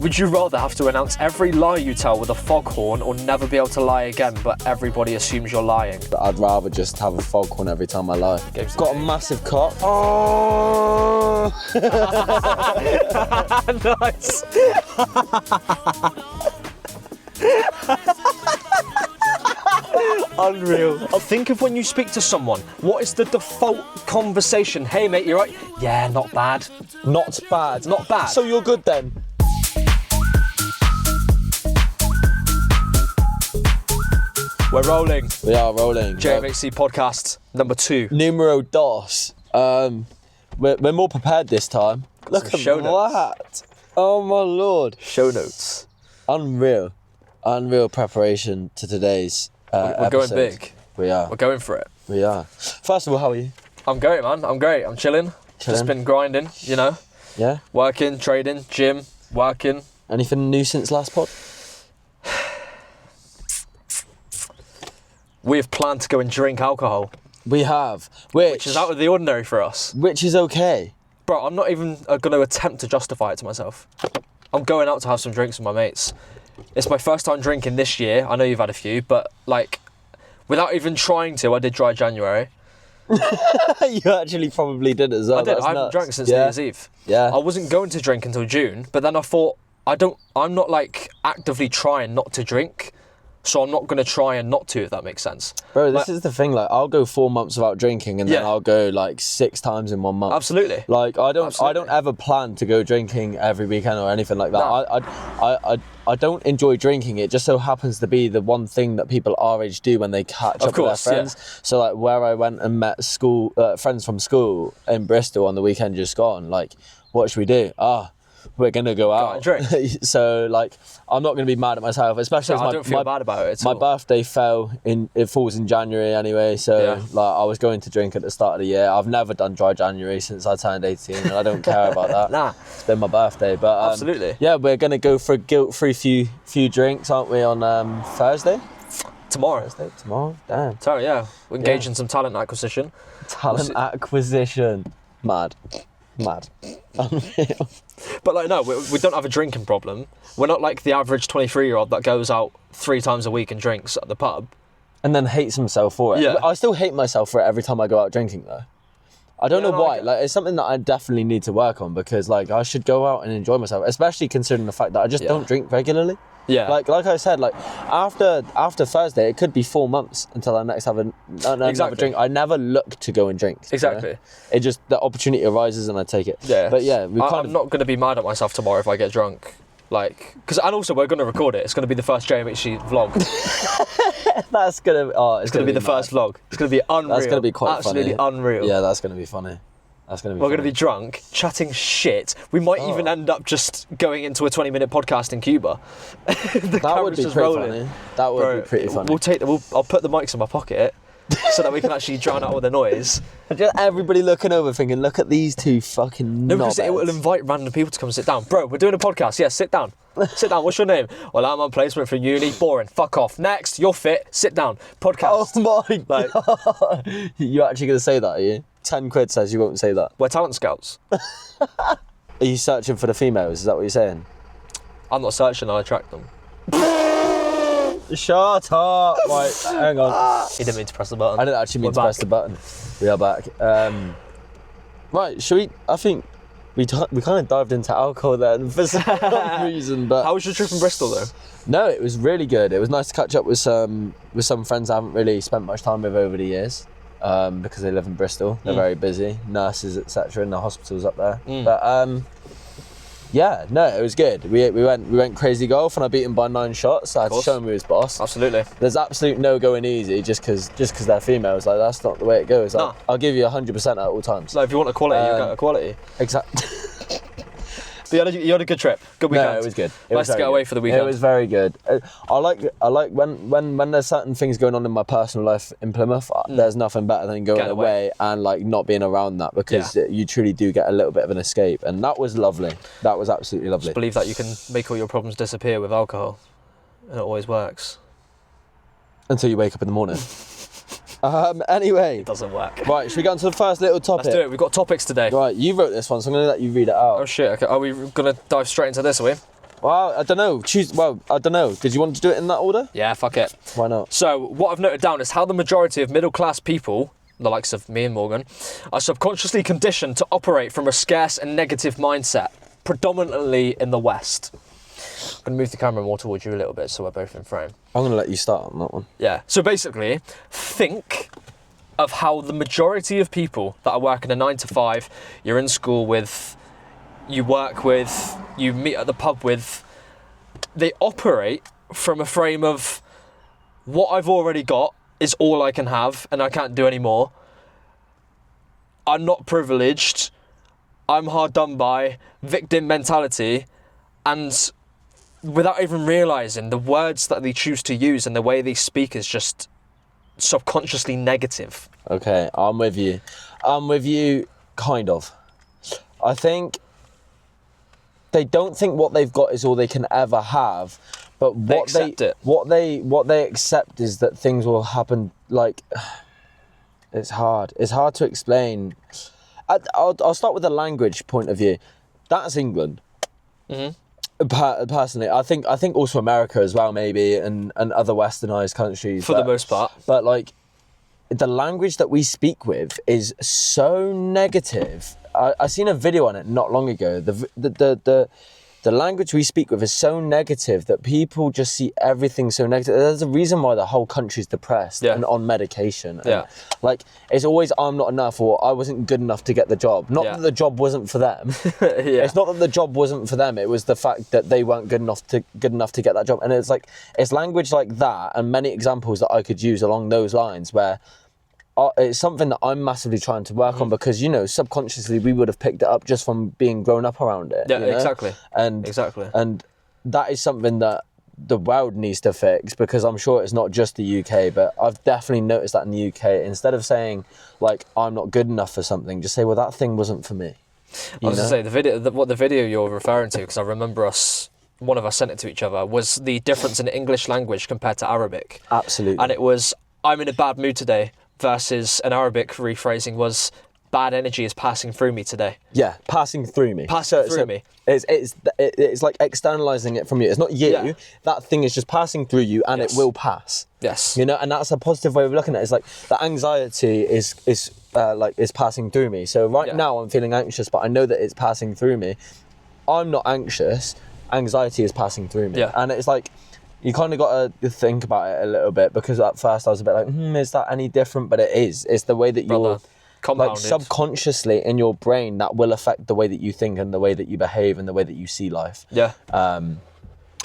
Would you rather have to announce every lie you tell with a foghorn or never be able to lie again, but everybody assumes you're lying? I'd rather just have a foghorn every time I lie. Game's Got a massive cock. Oh! Nice. Unreal. Think of when you speak to someone, what is the default conversation? Hey mate, you right? Yeah, not bad. Not bad. Not bad. So you're good then? We're rolling. We are rolling. JMHC podcast number 2. Numero dos. We're more prepared this time. Look at that. Oh my lord. Show notes. Unreal preparation to today's We're going big. We are. We're going for it. We are. First of all, how are you? I'm great, man. I'm great. I'm chilling. Just been grinding, you know. Yeah. Working, trading, gym, working. Anything new since last pod? We have planned to go and drink alcohol, We have. which is out of the ordinary for us. Which is okay. Bro, I'm not even going to attempt to justify it to myself. I'm going out to have some drinks with my mates. It's my first time drinking this year. I know you've had a few, but like, without even trying to, I did dry January. You actually probably did as well. I did. That's I haven't nuts. drank since New Year's Eve. Yeah. I wasn't going to drink until June, but then I thought, I'm not like actively trying not to drink, so I'm not going to try and not to, if that makes sense. Bro, this is the thing, like, I'll go 4 months without drinking and then I'll go like 6 times in 1 month. Absolutely. Like, I don't ever plan to go drinking every weekend or anything like that. No. I don't enjoy drinking. It just so happens to be the one thing that people our age do when they catch up with their friends. Yeah. So like where I went and met friends from school in Bristol on the weekend just gone, like, what should we do? We're gonna go out and drink. So like, I'm not gonna be mad at myself, especially as I don't feel bad about it at all. My birthday falls in January anyway, so like I was going to drink at the start of the year. I've never done dry January since I turned 18, and I don't care about that. Nah, it's been my birthday, but absolutely. Yeah, we're gonna go for a guilt-free few drinks, aren't we? On Thursday. Tomorrow. Damn. Sorry, yeah. We're engaged in some talent acquisition. Acquisition. Mad. Unreal. But like, no, we don't have a drinking problem. We're not like the average 23-year-old that goes out 3 times a week and drinks at the pub. And then hates himself for it. Yeah. I still hate myself for it every time I go out drinking though. I don't know why. Like, it's something that I definitely need to work on, because like I should go out and enjoy myself, especially considering the fact that I just don't drink regularly. Yeah. Like I said, like after Thursday, it could be 4 months until I next have another drink. I never look to go and drink. Exactly. You know? It just, the opportunity arises and I take it. Yeah. But yeah, I'm not going to be mad at myself tomorrow if I get drunk. Like, and also we're going to record it. It's going to be the first JMHC vlog. That's going to, it's going to be the first vlog. It's going to be unreal. That's going to be quite Absolutely funny. Unreal. Yeah, that's going to be funny. We're going to be drunk, chatting shit. We might even end up just going into a 20-minute podcast in Cuba. That would be pretty funny. That would be pretty funny. I'll put the mics in my pocket so that we can actually drown out all the noise. Just everybody looking over thinking, look at these two fucking No, because it will invite random people to come sit down. Bro, we're doing a podcast. Yeah, sit down. Sit down. What's your name? Well, I'm on placement for uni. Boring. Fuck off. Next. You're fit. Sit down. Podcast. Oh my God. You're actually going to say that, are you? 10 quid says you won't say that. We're talent scouts. Are you searching for the females? Is that what you're saying? I'm not searching, I'll attract them. Shut up. Right, hang on. He didn't mean to press the button. I didn't actually mean to press the button. We are back. Right, should we, I think we kind of dived into alcohol then for some reason, but... How was your trip in Bristol though? No, it was really good. It was nice to catch up with some friends I haven't really spent much time with over the years. Because they live in Bristol, they're very busy, nurses, etc. in the hospitals up there. But yeah, no, it was good. We went crazy golf, and I beat him by 9 shots. So I had to show him who was boss. Absolutely. There's absolute no going easy just because they're females. Like, that's not the way it goes. Like, I'll give you 100% at all times. So if you want equality, you get equality. Exactly. But you had a good trip. Good weekend. No, it was good. Nice to get away for the weekend. It was very good. I like when there's certain things going on in my personal life in Plymouth. There's nothing better than going away and like not being around that, because you truly do get a little bit of an escape, and that was lovely. That was absolutely lovely. Just believe that you can make all your problems disappear with alcohol, and it always works. Until you wake up in the morning. Anyway. It doesn't work. Right, should we get on to the first little topic? Let's do it. We've got topics today. Right, you wrote this one, so I'm going to let you read it out. Oh shit, okay. Are we going to dive straight into this, are we? Well, I don't know. I don't know. Did you want to do it in that order? Yeah, fuck it. Why not? So, what I've noted down is how the majority of middle-class people, the likes of me and Morgan, are subconsciously conditioned to operate from a scarce and negative mindset, predominantly in the West. I'm going to move the camera more towards you a little bit so we're both in frame. I'm going to let you start on that one. Yeah. So basically, think of how the majority of people that are working a 9 to 5, you're in school with, you work with, you meet at the pub with, they operate from a frame of what I've already got is all I can have and I can't do any more. I'm not privileged. I'm hard done by, victim mentality, and without even realising the words that they choose to use and the way they speak is just subconsciously negative. Okay, I'm with you. Kind of. I think they don't think what they've got is all they can ever have, but what they accept is that things will happen. Like, it's hard to explain. I'll start with the language point of view. That's England. Personally, I think also America as well, maybe, and other westernized countries for the most part. But like, the language that we speak with is so negative. I seen a video on it not long ago. The language we speak with is so negative that people just see everything so negative. There's a reason why the whole country's depressed and on medication. And like, it's always, I'm not enough, or I wasn't good enough to get the job. Not that the job wasn't for them. It's not that the job wasn't for them. It was the fact that they weren't good enough to get that job. And it's like, it's language like that and many examples that I could use along those lines where it's something that I'm massively trying to work on, because, you know, subconsciously we would have picked it up just from being grown up around it. Yeah, you know? exactly. And that is something that the world needs to fix, because I'm sure it's not just the UK, but I've definitely noticed that in the UK. Instead of saying, like, I'm not good enough for something, just say, well, that thing wasn't for me. I was going to say, the video you're referring to, because I remember one of us sent it to each other, was the difference in English language compared to Arabic. Absolutely. And it was, I'm in a bad mood today, versus an Arabic rephrasing was, bad energy is passing through me today. Yeah, passing through me. Passing through me. It's like externalizing it from you. It's not you. Yeah. That thing is just passing through you, and it will pass. Yes. You know, and that's a positive way of looking at it. It's like the anxiety is passing through me. So now I'm feeling anxious, but I know that it's passing through me. I'm not anxious. Anxiety is passing through me. Yeah. And it's like, you kind of got to think about it a little bit, because at first I was a bit like, is that any different? But it is. It's the way that you're, like, subconsciously in your brain, that will affect the way that you think and the way that you behave and the way that you see life. Yeah.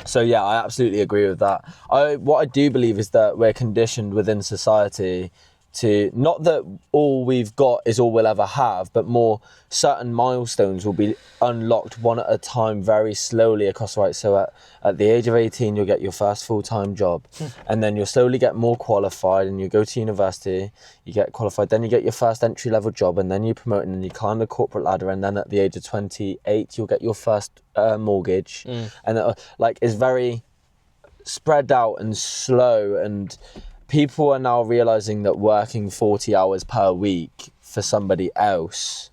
So yeah, I absolutely agree with that. What I do believe is that we're conditioned within society to, not that all we've got is all we'll ever have, but more certain milestones will be unlocked one at a time, very slowly across the right. So at the age of 18, you'll get your first full-time job, and then you'll slowly get more qualified, and you go to university, you get qualified, then you get your first entry-level job, and then you promote, and then you climb the corporate ladder, and then at the age of 28, you'll get your first mortgage. And like, it's very spread out and slow, and people are now realising that working 40 hours per week for somebody else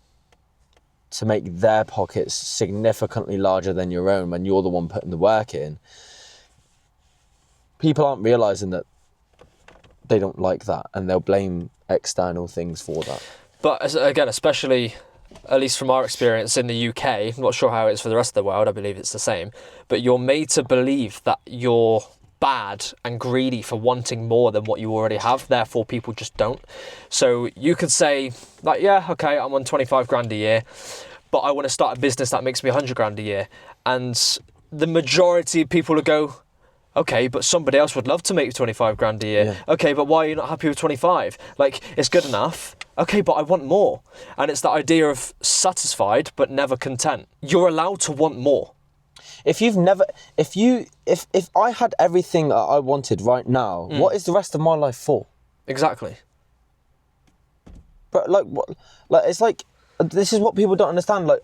to make their pockets significantly larger than your own when you're the one putting the work in, people aren't realising that they don't like that, and they'll blame external things for that. But again, especially, at least from our experience in the UK, I'm not sure how it is for the rest of the world, I believe it's the same, but you're made to believe that you're bad and greedy for wanting more than what you already have, therefore people just don't. So you could say, like, yeah, okay, I'm on 25 grand a year, but I want to start a business that makes me 100 grand a year. And the majority of people will go, okay, but somebody else would love to make 25 grand a year. Yeah. Okay, but why are you not happy with 25? Like, it's good enough. Okay, but I want more. And it's the idea of satisfied but never content. You're allowed to want more. If I had everything that I wanted right now, what is the rest of my life for? Exactly. But it's like, this is what people don't understand. Like,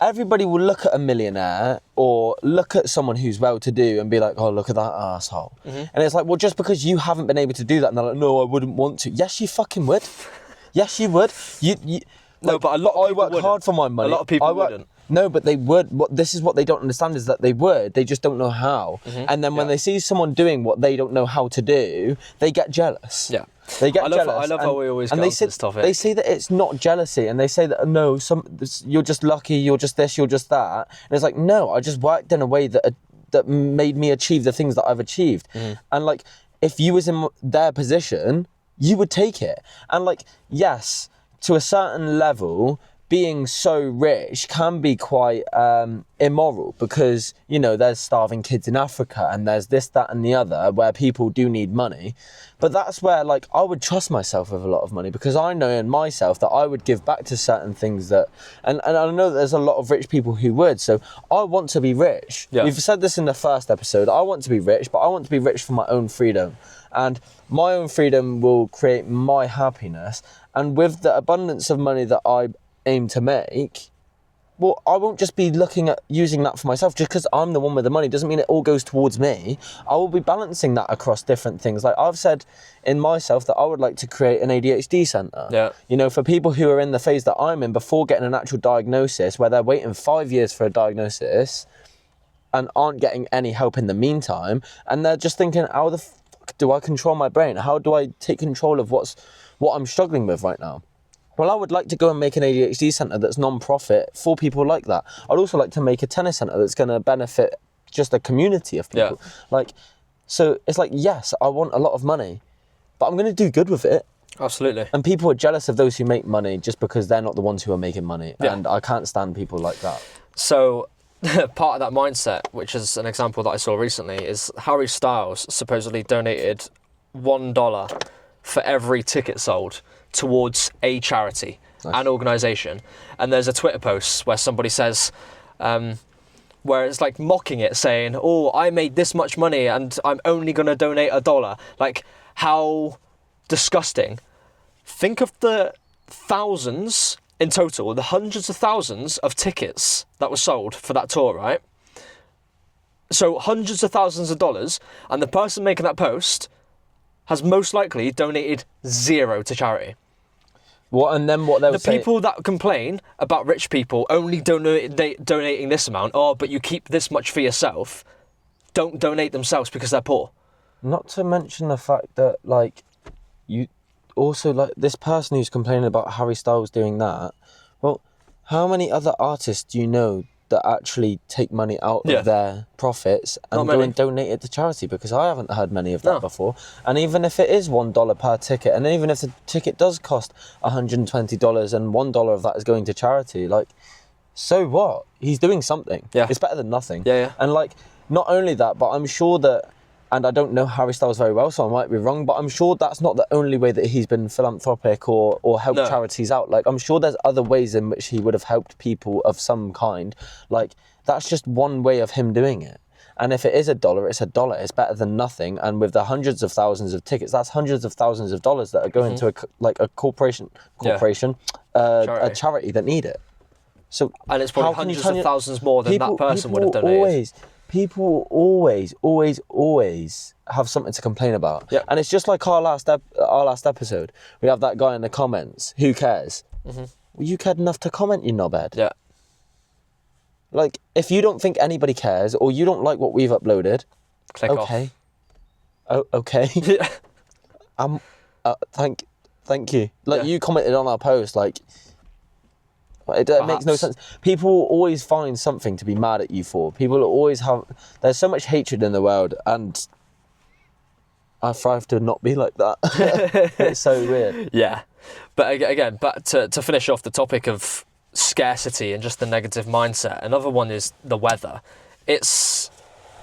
everybody will look at a millionaire or look at someone who's well-to-do and be like, oh, look at that asshole. And it's like, well, just because you haven't been able to do that, and they're like, no, I wouldn't want to. Yes, you fucking would. Yes, you would. No, but a lot of people I work hard for my money. A lot of people wouldn't. No, but they would. This is what they don't understand is that they would. They just don't know how. And then when they see someone doing what they don't know how to do, they get jealous. Yeah. They get jealous. I love how we always get onto this topic. They say that it's not jealousy, and they say that, no, you're just lucky, you're just this, you're just that. And it's like, no, I just worked in a way that made me achieve the things that I've achieved. And like, if you was in their position, you would take it. And like, yes, to a certain level, being so rich can be quite immoral because, you know, there's starving kids in Africa and there's this, that and the other where people do need money. But that's where, like, I would trust myself with a lot of money because I know in myself that I would give back to certain things that, and I know that there's a lot of rich people who would. So I want to be rich. Yeah. We've said this in the first episode. I want to be rich, but I want to be rich for my own freedom. And my own freedom will create my happiness. And with the abundance of money that I aim to make, well, I won't just be looking at using that for myself just because I'm the one with the money doesn't mean it all goes towards me. I will be balancing that across different things. Like I've said in myself that I would like to create an ADHD centre. Yeah. You know, for people who are in the phase that I'm in before getting an actual diagnosis, where they're waiting 5 years for a diagnosis and aren't getting any help in the meantime, and they're just thinking, how the fuck do I control my brain? How do I take control of what I'm struggling with right now? Well, I would like to go and make an ADHD centre that's non-profit for people like that. I'd also like to make a tennis centre that's going to benefit just a community of people. Yeah. Like, so it's like, yes, I want a lot of money, but I'm going to do good with it. Absolutely. And people are jealous of those who make money just because they're not the ones who are making money. Yeah. And I can't stand people like that. So part of that mindset, which is an example that I saw recently, is Harry Styles supposedly donated $1 for every ticket sold towards a charity, an organisation. And there's a Twitter post where somebody says, where it's like mocking it, saying, oh, I made this much money and I'm only going to donate $1. Like, how disgusting. Think of the thousands in total, the hundreds of thousands of tickets that were sold for that tour, right? So hundreds of thousands of dollars, and the person making that post has most likely donated $0 to charity. What, and then what they were saying... The people that complain about rich people only donating this amount, oh, but you keep this much for yourself, don't donate themselves because they're poor. Not to mention the fact that, like, you also, like, this person who's complaining about Harry Styles doing that, well, how many other artists do you know that actually take money out of their profits and go and donate it to charity? Because I haven't heard many of that before. And even if it is $1 per ticket, and even if the ticket does cost $120 and $1 of that is going to charity, like, so what? He's doing something. Yeah. It's better than nothing. Yeah, yeah. And like, not only that, but I'm sure that, and I don't know Harry Styles very well, so I might be wrong, but I'm sure that's not the only way that he's been philanthropic or helped charities out. Like, I'm sure there's other ways in which he would have helped people of some kind. Like, that's just one way of him doing it. And if it is $1, it's $1. It's better than nothing. And with the hundreds of thousands of tickets, that's hundreds of thousands of dollars that are going to a corporation, a charity that need it. So, and it's probably hundreds of thousands more than that person would have donated. People always have something to complain about. Yep. And it's just like our last episode. We have that guy in the comments. Who cares? Well, you cared enough to comment, you knobhead. Yeah. Like, if you don't think anybody cares or you don't like what we've uploaded, click off. Oh, okay. Yeah. Thank you. Like, you commented on our post, like... It makes no sense. People always find something to be mad at you for. People always have... There's so much hatred in the world, and I thrive to not be like that. It's so weird. Yeah. But again, back to finish off the topic of scarcity and just the negative mindset, another one is the weather. It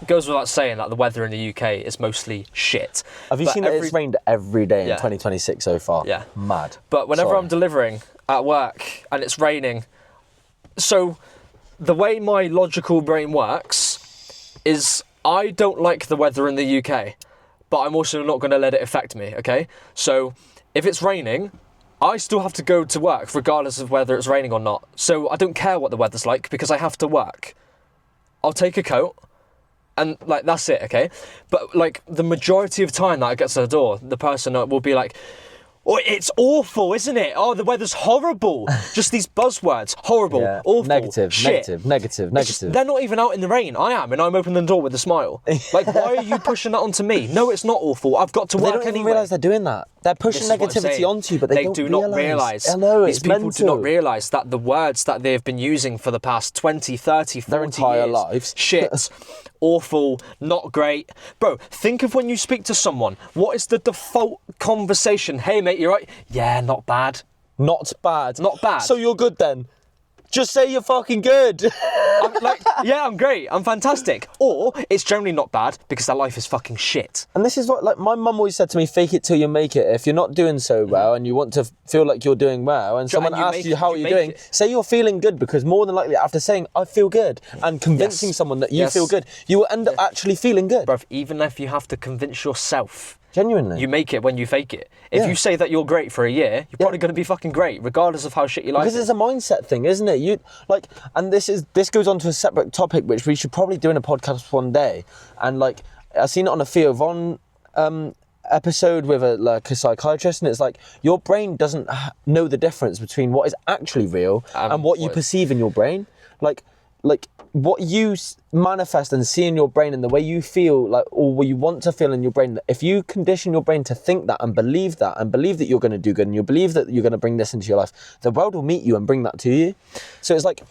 goes without saying that the weather in the UK is mostly shit. Have you seen that it's rained every day in 2026 so far? Yeah. Mad. But whenever I'm delivering at work and it's raining, so the way my logical brain works is I don't like the weather in the UK, but I'm also not going to let it affect me, okay? So if it's raining, I still have to go to work regardless of whether it's raining or not. So I don't care what the weather's like because I have to work. I'll take a coat. And, like, that's it, okay? But, like, the majority of time that I get to the door, the person will be like, Oh, it's awful, isn't it? Oh, the weather's horrible. Just these buzzwords. Horrible, awful, negative, shit. negative. They're not even out in the rain. I am, and I'm opening the door with a smile. Like, why are you pushing that onto me? No, it's not awful. I've got to work anyway. They don't even realise they're doing that. They're pushing negativity onto you, but they do not realise. These people do not realise that the words that they've been using for the past 20, 30, 40 their entire years, lives. Shit, awful, not great. Bro, think of when you speak to someone. What is the default conversation? Hey, mate, you right? Yeah, not bad. Not bad. Not bad. So you're good then? Just say you're fucking good. I'm great, I'm fantastic. Or it's generally not bad because their life is fucking shit. And this is what, like, my mum always said to me, fake it till you make it. If you're not doing so well and you want to feel like you're doing well and someone asks you how you're doing, say you're feeling good, because more than likely after saying, I feel good, and convincing someone that you feel good, you will end up actually feeling good. Bruv, even if you have to convince yourself. Genuinely. You make it when you fake it. If you say that you're great for a year, you're probably going to be fucking great, regardless of how shit you like. Because it's a mindset thing, isn't it? And this goes on to a separate topic, which we should probably do in a podcast one day. And like, I've seen it on a Theo Von episode with a psychiatrist, and it's like your brain doesn't know the difference between what is actually real and what you perceive in your brain. Like what you manifest and see in your brain and the way you feel, like, or what you want to feel in your brain, if you condition your brain to think that and believe that you're going to do good and you believe that you're going to bring this into your life, the world will meet you and bring that to you. So it's like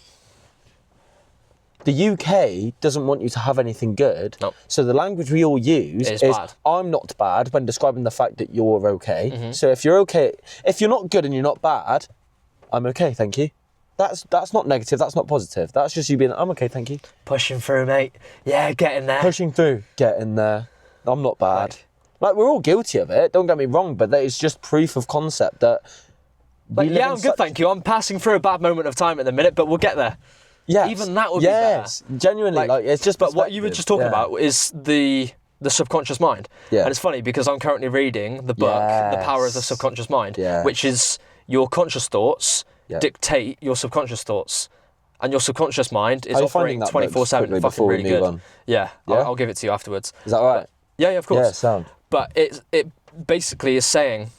the UK doesn't want you to have anything good. Nope. So the language we all use is bad. I'm not bad when describing the fact that you're okay. Mm-hmm. So if you're okay, if you're not good and you're not bad, I'm okay, thank you. That's not negative, that's not positive. That's just you being, I'm okay, thank you. Pushing through, mate. Yeah, getting there. Pushing through, getting there. I'm not bad. Like, we're all guilty of it, don't get me wrong, but that is just proof of concept that... I'm good, thank you. I'm passing through a bad moment of time at the minute, but we'll get there. Yes. Even that would be better. Yes, genuinely, like it's just But what you were just talking about is the subconscious mind. Yeah. And it's funny because I'm currently reading the book, The Power of the Subconscious Mind, which is your conscious thoughts dictate your subconscious thoughts, and your subconscious mind is operating 24/7. Fucking really good. On. Yeah, I'll give it to you afterwards. Is that right? Yeah, of course. Yeah, sound. But it basically is saying,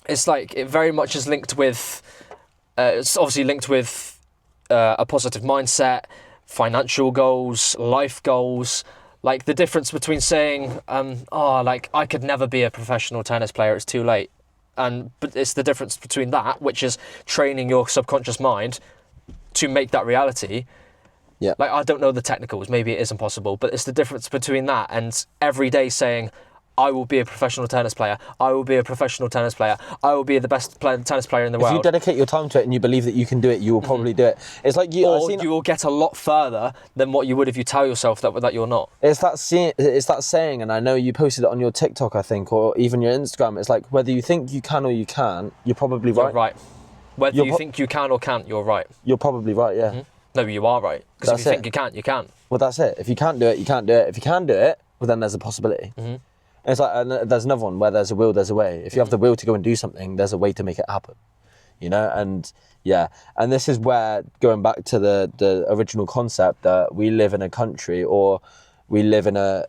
it's like it very much is linked with. It's obviously linked with a positive mindset, financial goals, life goals. Like the difference between saying, like I could never be a professional tennis player, it's too late. But it's the difference between that, which is training your subconscious mind to make that reality. Yeah. Like, I don't know the technicals, maybe it is impossible, but it's the difference between that and every day saying, I will be a professional tennis player. I will be a professional tennis player. I will be the best tennis player in the world. If you dedicate your time to it and you believe that you can do it, you will probably do it. It's like you will get a lot further than what you would if you tell yourself that you're not. It's that saying, and I know you posted it on your TikTok, I think, or even your Instagram. It's like, whether you think you can or you can't, you're probably right. You're right. Whether you think you can or can't, you're right. You're probably right, yeah. Mm-hmm. No, you are right. Because if you think you can't, you can't. Well, that's it. If you can't do it, you can't do it. If you can do it, well, then there's a possibility. Mm-hmm. It's like, and there's another one where there's a will, there's a way. If you have the will to go and do something, there's a way to make it happen, you know? And yeah, and this is where, going back to the original concept that we live in a country, or we live in a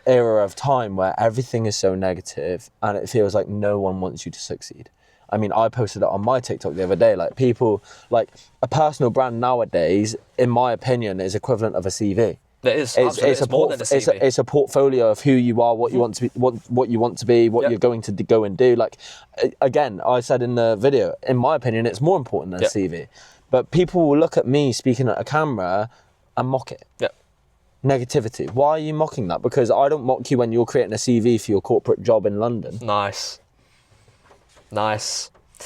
era of time where everything is so negative and it feels like no one wants you to succeed. I mean, I posted it on my TikTok the other day, like people, like a personal brand nowadays, in my opinion, is equivalent of a CV. It is. It's more than a CV. It's a portfolio of who you are, what you want to be, what you want to be, what you're going to go and do. Like, again, I said in the video, in my opinion, it's more important than a CV. But people will look at me speaking at a camera and mock it. Yeah. Negativity. Why are you mocking that? Because I don't mock you when you're creating a CV for your corporate job in London. Nice.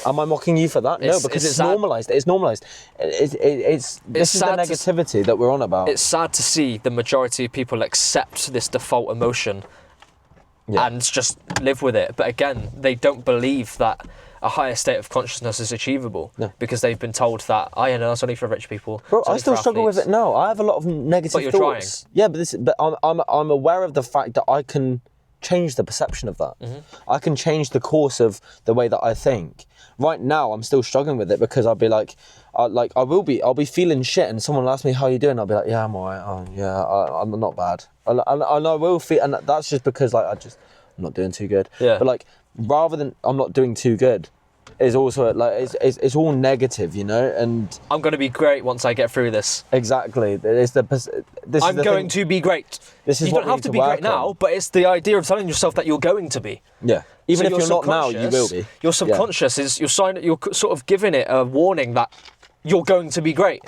Am I mocking you for that? No, because it's normalised. It's normalised. This is the negativity that we're on about. It's sad to see the majority of people accept this default emotion and just live with it. But again, they don't believe that a higher state of consciousness is achievable because they've been told that, it's only for rich people. Bro, I still struggle with it now. I have a lot of negative thoughts. But you're trying. Yeah, but I'm aware of the fact that I can change the perception of that. Mm-hmm. I can change the course of the way that I think. Right now, I'm still struggling with it because I'll be like, I'll be feeling shit, and someone will ask me how you doing. I'll be like, yeah, I'm alright. Oh, yeah, I'm not bad. And I will feel, and that's just because I'm not doing too good. Yeah. But like rather than I'm not doing too good, is also like it's all negative, you know. And I'm going to be great once I get through this. Exactly. I'm going to be great. This is you don't have to be great now, but it's the idea of telling yourself that you're going to be. Yeah. Even if you're not now, you will be. Your subconscious is you're sort of giving it a warning that you're going to be great.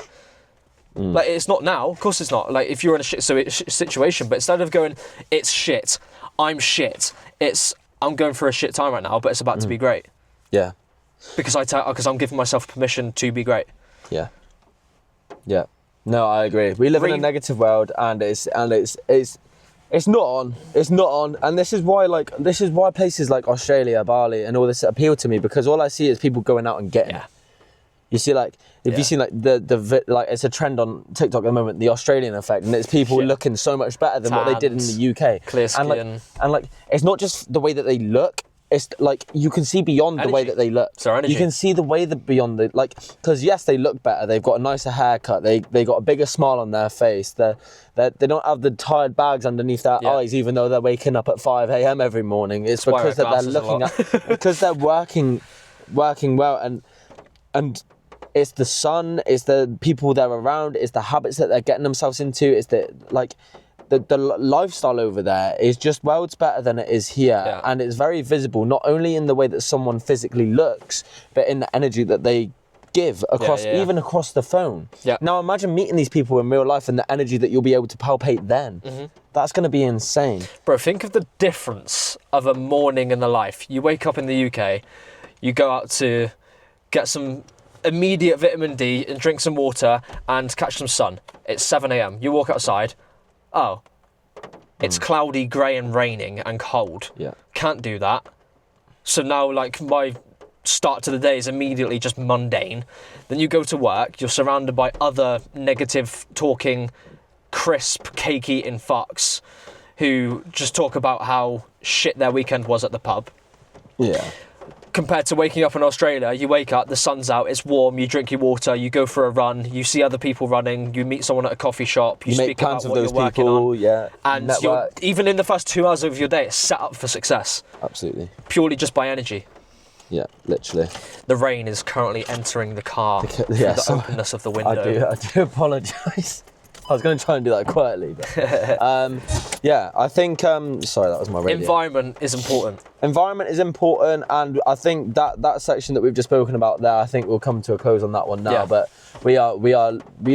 Like, it's not now, of course it's not. Like, if you're in a shit situation, but instead of going, it's shit, I'm shit, it's, I'm going through a shit time right now, but it's about to be great. Yeah. Because I'm giving myself permission to be great. Yeah. Yeah. No, I agree. We live in a negative world, and it's not on. It's not on, and this is why places like Australia, Bali, and all this appeal to me, because all I see is people going out and getting it. You see, like, if you see, like, like, it's a trend on TikTok at the moment, the Australian effect, and it's people looking so much better than what they did in the UK. Clear skin. And like, it's not just the way that they look, it's like, you can see beyond the way that they look. So energy. You can see the way that beyond the, like, because yes, they look better, they've got a nicer haircut, they got a bigger smile on their face, they don't have the tired bags underneath their eyes, even though they're waking up at 5 a.m. every morning. It's because that they're looking at, because they're working well, and it's the sun, it's the people they're around, it's the habits that they're getting themselves into, it's the, like, the lifestyle over there is just worlds better than it is here. And it's very visible, not only in the way that someone physically looks, but in the energy that they give across, even across the phone. Now imagine meeting these people in real life and the energy that you'll be able to palpate then. That's going to be insane. Bro, think of the difference of a morning in the life. You wake up in the UK, you go out to get some immediate vitamin D and drink some water and catch some sun. It's 7 a.m. You walk outside. Oh, it's cloudy, grey and raining and cold. Can't do that. So now, like, my start to the day is immediately just mundane. Then you go to work, you're surrounded by other negative talking, crisp, cake eating fucks who just talk about how shit their weekend was at the pub. Compared to waking up in Australia, you wake up, the sun's out, it's warm, you drink your water, you go for a run, you see other people running, you meet someone at a coffee shop, you speak make plans about with what those you're working people, on. And you're, even in the first 2 hours of your day, it's set up for success. Absolutely. Purely just by energy. Yeah, literally. The rain is currently entering the car through the openness of the window. I do apologise. I was going to try and do that quietly, but yeah, I think. Sorry, that was my radio. Environment is important. Environment is important, and I think that section that we've just spoken about there, I think we'll come to a close on that one now. But we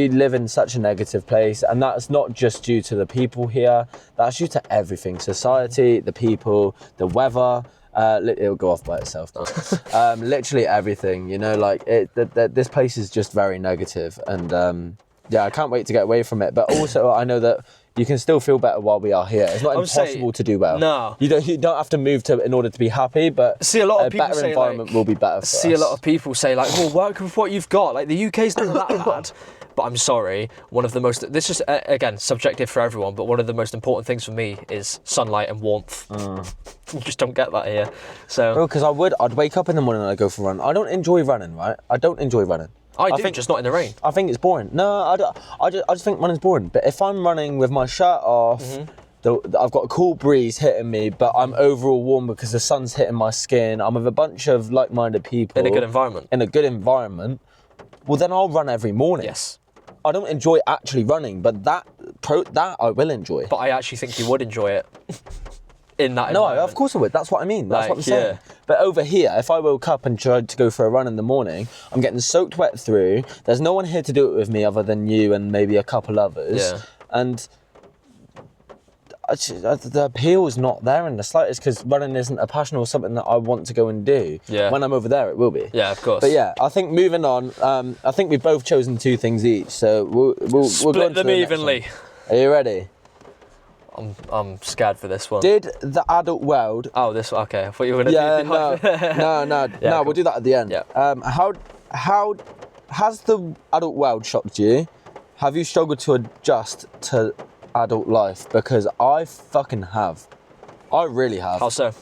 live in such a negative place, and that's not just due to the people here. That's due to everything: society, the people, the weather. It'll go off by itself, but literally everything. You know, like this place is just very negative, and. Yeah, I can't wait to get away from it. But also, I know that you can still feel better while we are here. It's not impossible to do well. No, you don't have to move in order to be happy. But see, a lot of people better say, environment like, will be better. For a lot of people say, like, well, work with what you've got. Like, the UK's not that bad. But I'm sorry, one of the most, this is, again, subjective for everyone, but one of the most important things for me is sunlight and warmth. You just don't get that here. So, because I'd wake up in the morning and I'd go for a run. I don't enjoy running, right? I don't enjoy running. I think just not in the rain. I think it's boring. No, I just think running's boring. But if I'm running with my shirt off, I've got a cool breeze hitting me, but I'm overall warm because the sun's hitting my skin. I'm with a bunch of like-minded people. In a good environment. Well, then I'll run every morning. Yes. I don't enjoy actually running, but that I will enjoy. But I actually think you would enjoy it. In that environment. No, of course I would. That's what I mean. That's what I'm saying. But over here, if I woke up and tried to go for a run in the morning, I'm getting soaked wet through. There's no one here to do it with me other than you and maybe a couple others. Yeah. And the appeal is not there in the slightest because running isn't a passion or something that I want to go and do. Yeah. When I'm over there, it will be. Yeah, of course. But yeah, I think moving on. I think we've both chosen 2 things each, so we'll split them evenly. Are you ready? I'm scared for this one. Did the adult world? Oh, this one. Okay, I thought you were going to. No. We'll do that at the end. Yeah. How has the adult world shocked you? Have you struggled to adjust to adult life? Because I fucking have. I really have. How so?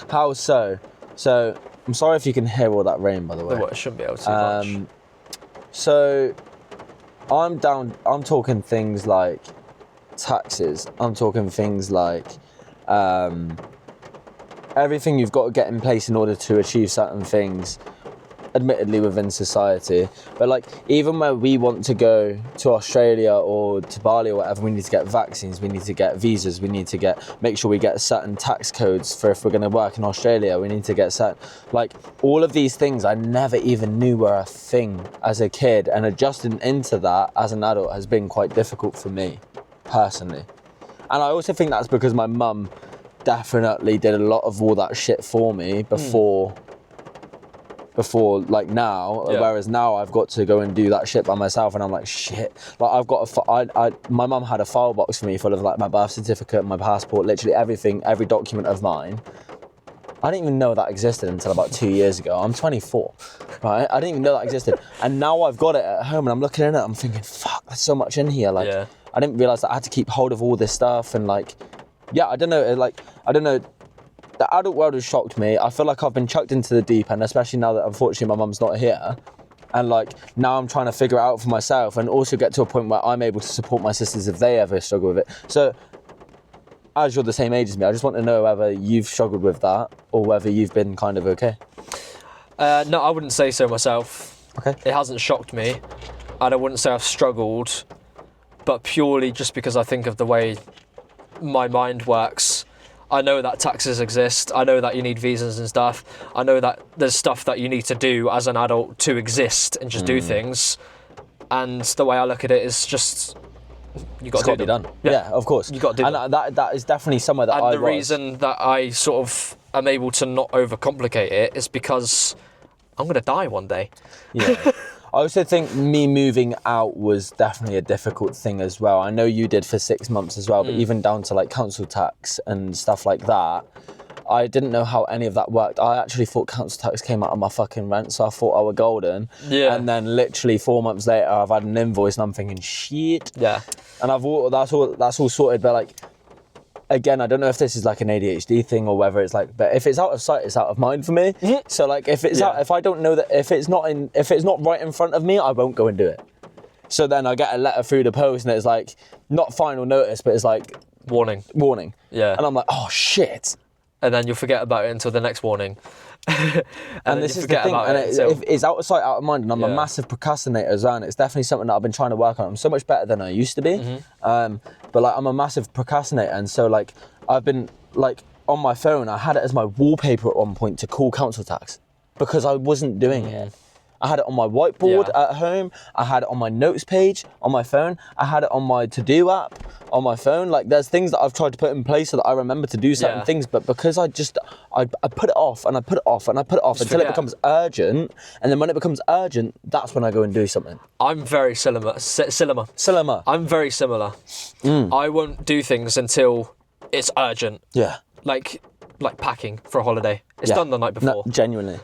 How so? So I'm sorry if you can hear all that rain, by the way. No, it shouldn't be able to much. So I'm talking things like taxes. I'm talking things like everything you've got to get in place in order to achieve certain things, admittedly within society, but like even when we want to go to Australia or to Bali or whatever, we need to get vaccines, we need to get visas, we need to make sure we get certain tax codes for if we're going to work in Australia, we need to get certain, like all of these things I never even knew were a thing as a kid, and adjusting into that as an adult has been quite difficult for me personally. And I also think that's because my mum definitely did a lot of all that shit for me before like now, whereas now I've got to go and do that shit by myself, and I'm like, shit, like I've got my mum had a file box for me full of like my birth certificate, my passport, literally everything, every document of mine. I didn't even know that existed until about 2 years ago. I'm 24, right? I didn't even know that existed, and now I've got it at home, and I'm looking at it, I'm thinking, fuck, there's so much in here. Like, I didn't realise that I had to keep hold of all this stuff, and like, I don't know. The adult world has shocked me. I feel like I've been chucked into the deep end, especially now that unfortunately my mum's not here. And like now I'm trying to figure it out for myself and also get to a point where I'm able to support my sisters if they ever struggle with it. So as you're the same age as me, I just want to know whether you've struggled with that or whether you've been kind of okay. No, I wouldn't say so myself. Okay. It hasn't shocked me. And I wouldn't say I've struggled, but purely just because I think of the way my mind works. I know that taxes exist. I know that you need visas and stuff. I know that there's stuff that you need to do as an adult to exist and just do things. And the way I look at it is just, you got to do them. Be done. Yeah, of course. You got to do them. And that is definitely somewhere that the reason that I sort of am able to not overcomplicate it is because I'm going to die one day. Yeah. I also think me moving out was definitely a difficult thing as well. I know you did for 6 months as well, but even down to like council tax and stuff like that, I didn't know how any of that worked. I actually thought council tax came out of my fucking rent, so I thought I were golden. Yeah. And then literally 4 months later, I've had an invoice and I'm thinking, shit. Yeah. And that's all sorted, but like, again, I don't know if this is like an ADHD thing or whether it's like, but if it's out of sight, it's out of mind for me. So like, if it's out, if I don't know that, if it's not right in front of me, I won't go and do it. So then I get a letter through the post and it's like, not final notice, but it's like warning. Yeah. And I'm like, oh shit. And then you'll forget about it until the next warning. and this is the thing, and it's out of sight, out of mind, and I'm a massive procrastinator as well, and it's definitely something that I've been trying to work on. I'm so much better than I used to be, but like I'm a massive procrastinator, and so like I've been like on my phone, I had it as my wallpaper at one point to call council tax because I wasn't doing it. I had it on my whiteboard at home, I had it on my notes page on my phone, I had it on my to-do app on my phone. Like there's things that I've tried to put in place so that I remember to do certain things, but because I put it off and I put it off and I put it off until it becomes urgent, and then when it becomes urgent, that's when I go and do something. I'm very similar. I'm very similar. I won't do things until it's urgent. Yeah. Like packing for a holiday. It's done the night before. No, genuinely.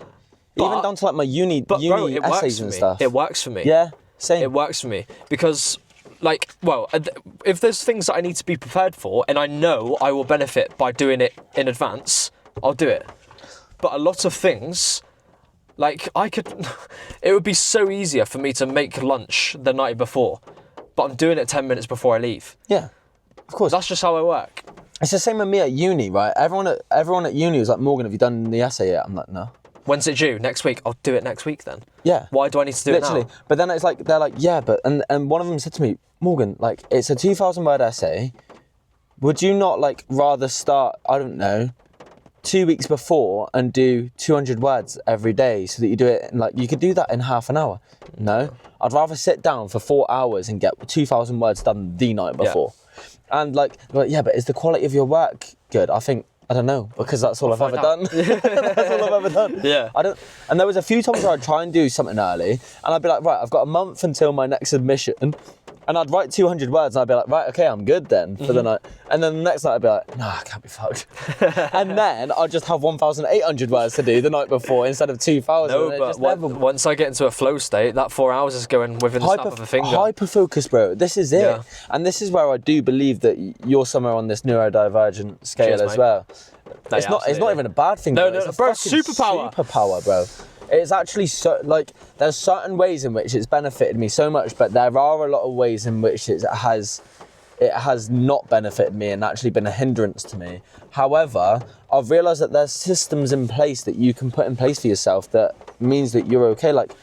Even down to like my uni essays and stuff. It works for me. Yeah, same. It works for me because, like, well, if there's things that I need to be prepared for and I know I will benefit by doing it in advance, I'll do it. But a lot of things, like, it would be so easier for me to make lunch the night before, but I'm doing it 10 minutes before I leave. Yeah, of course. That's just how I work. It's the same with me at uni, right? Everyone at uni was like, Morgan, have you done the essay yet? I'm like, no. When's it due? Next week? I'll do it next week then. Yeah. Why do I need to do it now? But then it's like, they're like, yeah, but, and one of them said to me, Morgan, like, it's a 2,000 word essay. Would you not like rather start, I don't know, 2 weeks before and do 200 words every day so that you do it in like, you could do that in half an hour. No, I'd rather sit down for 4 hours and get 2,000 words done the night before. Yeah. And like, yeah, but is the quality of your work good? I don't know, because that's all I've ever done. That's all I've ever done. Yeah. And there was a few times where I'd try and do something early, and I'd be like, right, I've got a month until my next submission, and I'd write 200 words, and I'd be like, right, okay, I'm good then for the night. And then the next night I'd be like, nah, I can't be fucked. And then I'd just have 1,800 words to do the night before instead of 2,000. No, but once I get into a flow state, that 4 hours is going within the snap of a finger. Hyper-focus, bro. This is it. Yeah. And this is where I do believe that you're somewhere on this neurodivergent scale as well. It's not even a bad thing. No, it's bro, superpower. Superpower, bro. It's actually so, like, there's certain ways in which it's benefited me so much, but there are a lot of ways in which it has it has not benefited me and actually been a hindrance to me. However, I've realised that there's systems in place that you can put in place for yourself that means that you're okay. Like,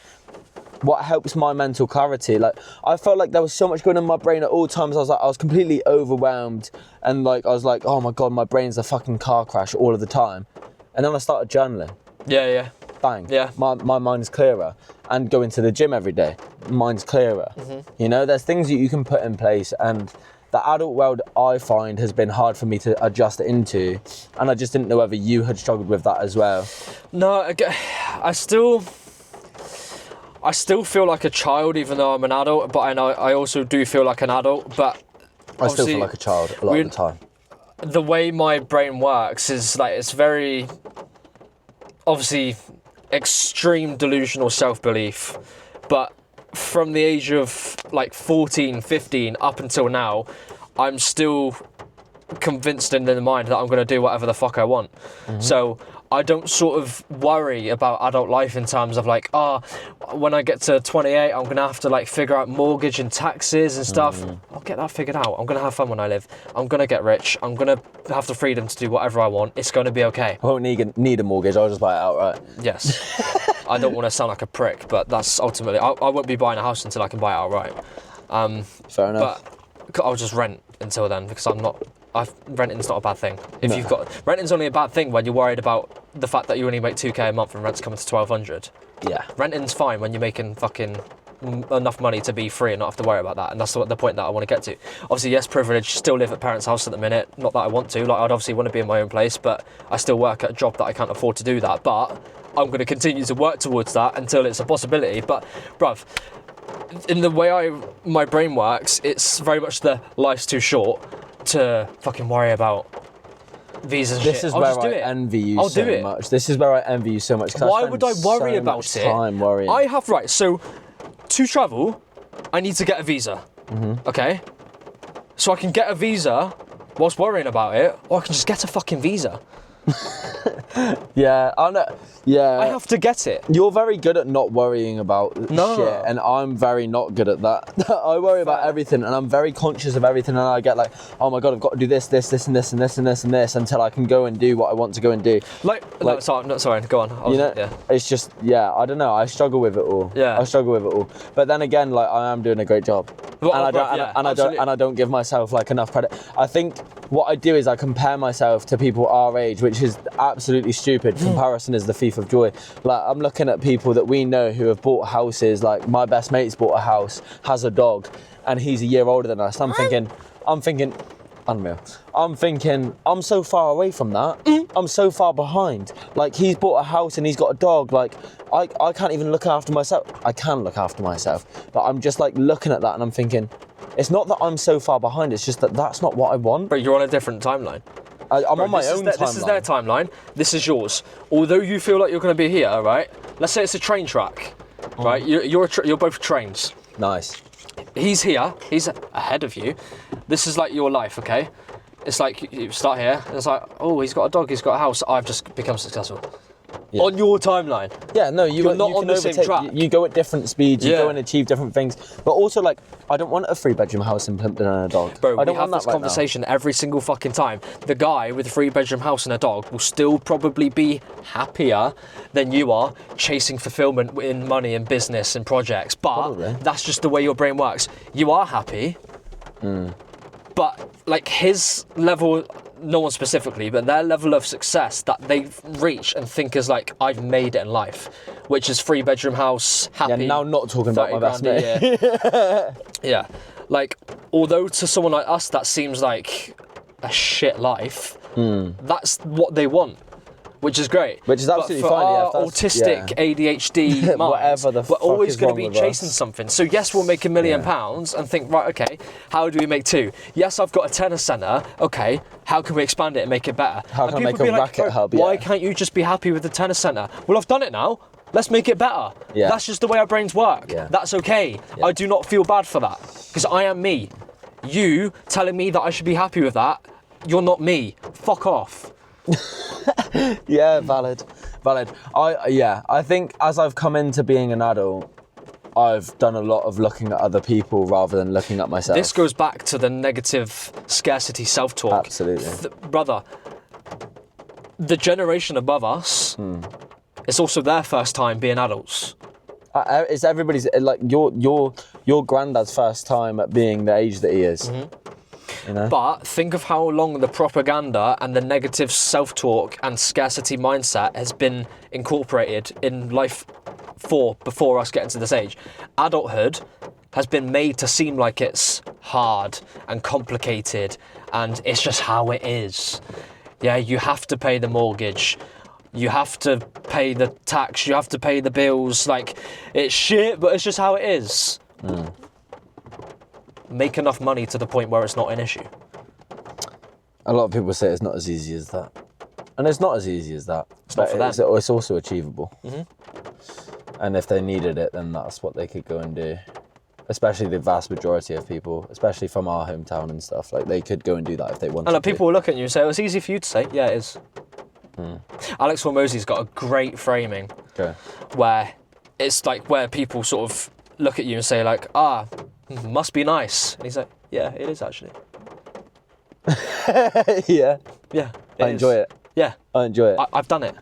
what helps my mental clarity, like, I felt like there was so much going on in my brain at all times. I was completely overwhelmed, and like I was like, oh my god, my brain's a fucking car crash all of the time. And then I started journaling. Yeah. Bang. Yeah. My mind's clearer. And going to the gym every day, mind's clearer. You know, there's things that you can put in place, and the adult world, I find, has been hard for me to adjust into, and I just didn't know whether you had struggled with that as well. No, I still feel like a child, even though I'm an adult. But I also do feel like an adult. But I still feel like a child a lot of the time. The way my brain works is like, it's very obviously extreme delusional self-belief, but from the age of like 14, 15 up until now, I'm still convinced in the mind that I'm going to do whatever the fuck I want. So I don't sort of worry about adult life in terms of like, when I get to 28, I'm going to have to like figure out mortgage and taxes and stuff. I'll get that figured out. I'm going to have fun when I live. I'm going to get rich. I'm going to have the freedom to do whatever I want. It's going to be okay. I won't need a mortgage. I'll just buy it outright. Yes. I don't want to sound like a prick, but that's ultimately, I won't be buying a house until I can buy it outright. Fair enough. But I'll just rent until then, because renting's not a bad thing. Renting's only a bad thing when you're worried about the fact that you only make 2k a month and rent's coming to 1,200. Yeah. Renting's fine when you're making fucking enough money to be free and not have to worry about that, and that's the point that I want to get to. Obviously, yes, privilege, still live at parents' house at the minute, not that I want to, like I'd obviously want to be in my own place, but I still work at a job that I can't afford to do that, but I'm going to continue to work towards that until it's a possibility. But bruv, in the way my brain works, it's very much the life's too short to fucking worry about visas and shit. This is where I envy you so much. This is where I envy you so much. Why would I worry about it? Time worrying. I have, right, so to travel, I need to get a visa, okay? So I can get a visa whilst worrying about it, or I can just get a fucking visa. Yeah, I know. Yeah, I have to get it. You're very good at not worrying about shit, and I'm very not good at that. I worry about everything, and I'm very conscious of everything, and I get like, oh my god, I've got to do this, and this, until I can go and do what I want to go and do. Sorry, go on. It's just, I don't know. I struggle with it all. Yeah, I struggle with it all. But then again, like, I am doing a great job, I don't give myself like enough credit. I think what I do is I compare myself to people our age, which is absolutely stupid. Comparison is the thief of joy. Like, I'm looking at people that we know who have bought houses. Like, my best mate's bought a house, has a dog, and he's a year older than us. I'm thinking, unreal. I'm thinking, I'm so far away from that. I'm so far behind. Like, he's bought a house and he's got a dog. Like, I can't even look after myself. I can look after myself, but I'm just like looking at that and I'm thinking, it's not that I'm so far behind, it's just that that's not what I want. But you're on a different timeline. I'm on my own timeline. This is their timeline, this is yours. Although you feel like you're going to be here, right? Let's say it's a train track, right? You're both trains. Nice. He's here, he's ahead of you. This is like your life, okay? It's like you start here, and it's like, oh, he's got a dog, he's got a house, I've just become successful. Yeah. On your timeline. Yeah, no, you're not on the same track. You go at different speeds, you go and achieve different things. But also, like, I don't want a 3-bedroom house in Plimpton and a dog. Bro, I don't we have this conversation every single fucking time. The guy with a 3-bedroom house and a dog will still probably be happier than you are chasing fulfillment in money and business and projects. But that's just the way your brain works. You are happy, but like his level, no one specifically, but their level of success that they reach and think is like, I've made it in life, which is 3-bedroom house, happy. Yeah, now not talking about my best mate. Yeah, like, although to someone like us that seems like a shit life, that's what they want, which is great. Which is absolutely fine. Our autistic ADHD minds, whatever the we're always going to be chasing us. something. So yes, we'll make £1 million and think, right, okay, how do we make 2? Yes, I've got a tennis centre. Okay, how can we expand it and make it better? How can I make a racket hub? Why can't you just be happy with the tennis centre? Well, I've done it now. Let's make it better. Yeah. That's just the way our brains work. Yeah. That's okay. Yeah. I do not feel bad for that, because I am me. You telling me that I should be happy with that, you're not me. Fuck off. Yeah, valid. I think as I've come into being an adult, I've done a lot of looking at other people rather than looking at myself. This goes back to the negative scarcity self-talk. Absolutely. Brother, the generation above us, it's also their first time being adults. It's everybody's, like, your granddad's first time at being the age that he is. You know? But think of how long the propaganda and the negative self-talk and scarcity mindset has been incorporated in life before us getting to this age. Adulthood has been made to seem like it's hard and complicated and it's just how it is. Yeah, you have to pay the mortgage. You have to pay the tax. You have to pay the bills. Like, it's shit, but it's just how it is. Make enough money to the point where it's not an issue. A lot of people say it's not as easy as that. And it's not as easy as that. It's not for them. It's also achievable. And if they needed it, then that's what they could go and do. Especially the vast majority of people, especially from our hometown and stuff. Like, they could go and do that if they wanted to. And people will look at you and say, oh, it's easy for you to say. Yeah, it is. Alex Hormozy's got a great framing where it's like where people sort of look at you and say like, must be nice. And he's like, yeah, it is actually. Yeah. I enjoy it. Yeah. I enjoy it. I've done it.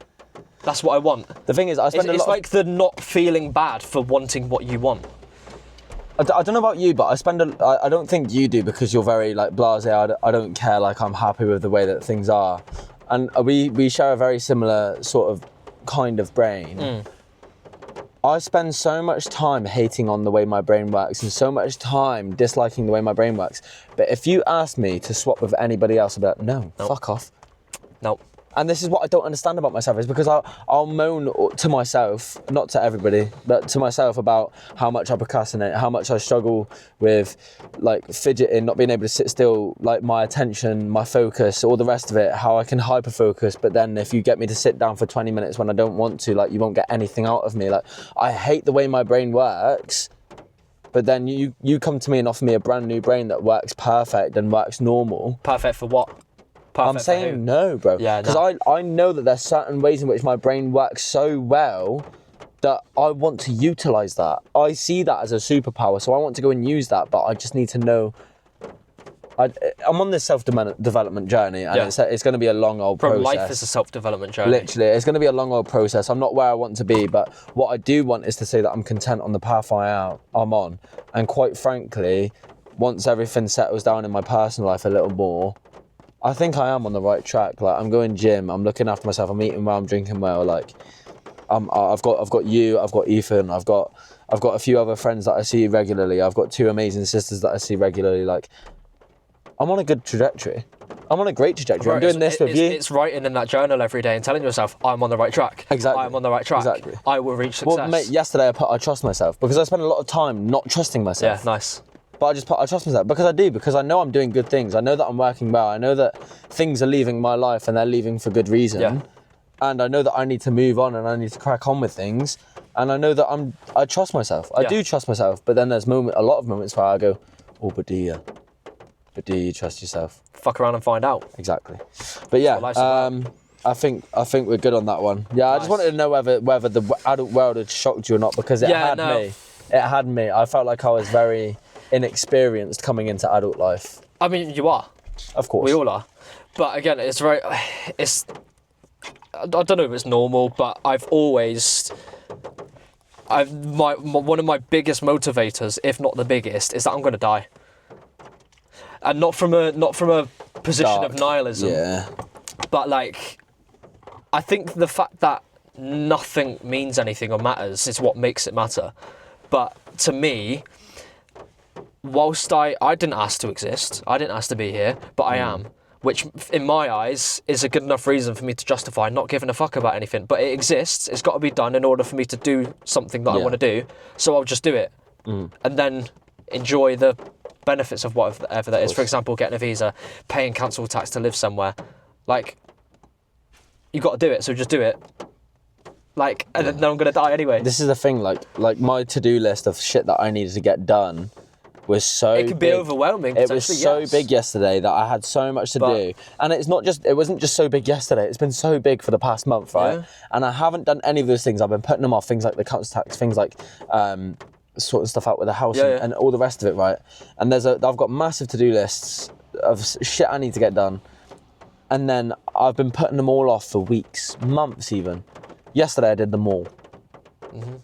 That's what I want. The thing is, it's like the not feeling bad for wanting what you want. I don't know about you, but I don't think you do because you're very like blasé. I don't care, like I'm happy with the way that things are. And we share a very similar sort of kind of brain. I spend so much time hating on the way my brain works and so much time disliking the way my brain works. But if you ask me to swap with anybody else, I'd be like, no, fuck off. No. And this is what I don't understand about myself, is because I'll moan to myself, not to everybody, but to myself about how much I procrastinate, how much I struggle with like fidgeting, not being able to sit still, like my attention, my focus, all the rest of it, how I can hyper focus. But then if you get me to sit down for 20 minutes when I don't want to, like you won't get anything out of me. Like I hate the way my brain works. But then you come to me and offer me a brand new brain that works perfect and works normal. Perfect for what? I'm saying no, bro. Yeah, because I know that there's certain ways in which my brain works so well that I want to utilise that. I see that as a superpower, so I want to go and use that, but I just need to know. I'm on this self-development journey, and it's going to be a long old process. Life is a self-development journey. Literally, it's going to be a long old process. I'm not where I want to be, but what I do want is to say that I'm content on the path I'm on. And quite frankly, once everything settles down in my personal life a little more, I think I am on the right track. Like I'm going gym, I'm looking after myself, I'm eating well, I'm drinking well. Like I've got you, I've got Ethan, I've got a few other friends that I see regularly. I've got 2 amazing sisters that I see regularly. Like I'm on a good trajectory. I'm on a great trajectory. I'm doing this with you. It's writing in that journal every day and telling yourself, I'm on the right track. Exactly. I'm on the right track. Exactly. I will reach success. Well, mate, yesterday I trust myself because I spent a lot of time not trusting myself. Yeah, nice. But I trust myself because I know I'm doing good things. I know that I'm working well. I know that things are leaving my life and they're leaving for good reason. Yeah. And I know that I need to move on and I need to crack on with things. And I know that I trust myself. I do trust myself. But then there's a lot of moments where I go, oh, but do you trust yourself? Fuck around and find out. Exactly. But yeah, I think we're good on that one. Yeah, nice. I just wanted to know whether the adult world had shocked you or not, because it had me. It had me. I felt like I was very inexperienced coming into adult life. I mean, you are. Of course. We all are. But again, I don't know if it's normal, but one of my biggest motivators, if not the biggest, is that I'm going to die. And not from a position of nihilism. Yeah. But like, I think the fact that nothing means anything or matters is what makes it matter. But to me, whilst I didn't ask to exist, I didn't ask to be here, but I am, which in my eyes is a good enough reason for me to justify not giving a fuck about anything. But it exists, it's got to be done in order for me to do something that I want to do, so I'll just do it. And then enjoy the benefits of whatever that is. For example, getting a visa, paying council tax to live somewhere. Like, you got to do it, so just do it. Like, and then I'm going to die anyway. This is the thing, like my to-do list of shit that I needed to get done was so big. It could be overwhelming. It was so big yesterday that I had so much to do. And it wasn't just so big yesterday, it's been so big for the past month, right? Yeah. And I haven't done any of those things. I've been putting them off, things like the council tax, things like sorting stuff out with the house and all the rest of it, right? And I've got massive to-do lists of shit I need to get done. And then I've been putting them all off for weeks, months even. Yesterday I did them all. Mm-hmm.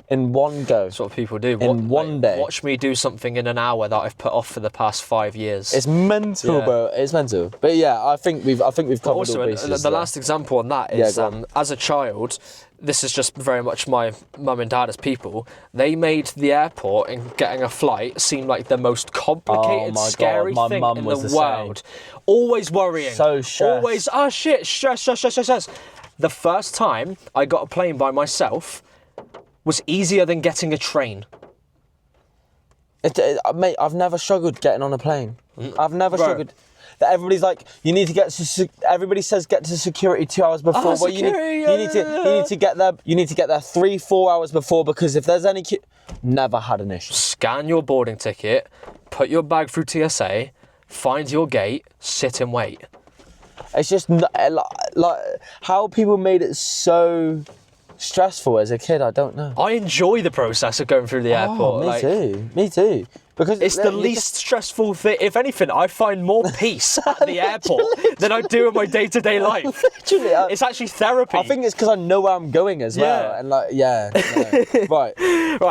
In one go. That's what people do. In one day. Watch me do something in an hour that I've put off for the past 5 years. It's mental, bro. It's mental. But yeah, I think we've covered also, all bases. The last example on that is as a child, this is just very much my mum and dad as people. They made the airport and getting a flight seem like the most complicated, scary thing in the world. Always worrying. So stressed. Always, stress. The first time I got a plane by myself was easier than getting a train. Mate, I've never struggled getting on a plane. I've never struggled. That everybody's like, you need to get to. Everybody says get to security 2 hours before. Well, you need to get there. You need to get there 3-4 hours before, because if there's any never had an issue. Scan your boarding ticket, put your bag through TSA, find your gate, sit and wait. It's just like how people made it so stressful as a kid. I don't know. I enjoy the process of going through the airport. Me too. Because it's the least stressful thing. If anything, I find more peace at the airport than I do in my day-to-day life. Literally, it's actually therapy. I think it's because I know where I'm going as well. And right.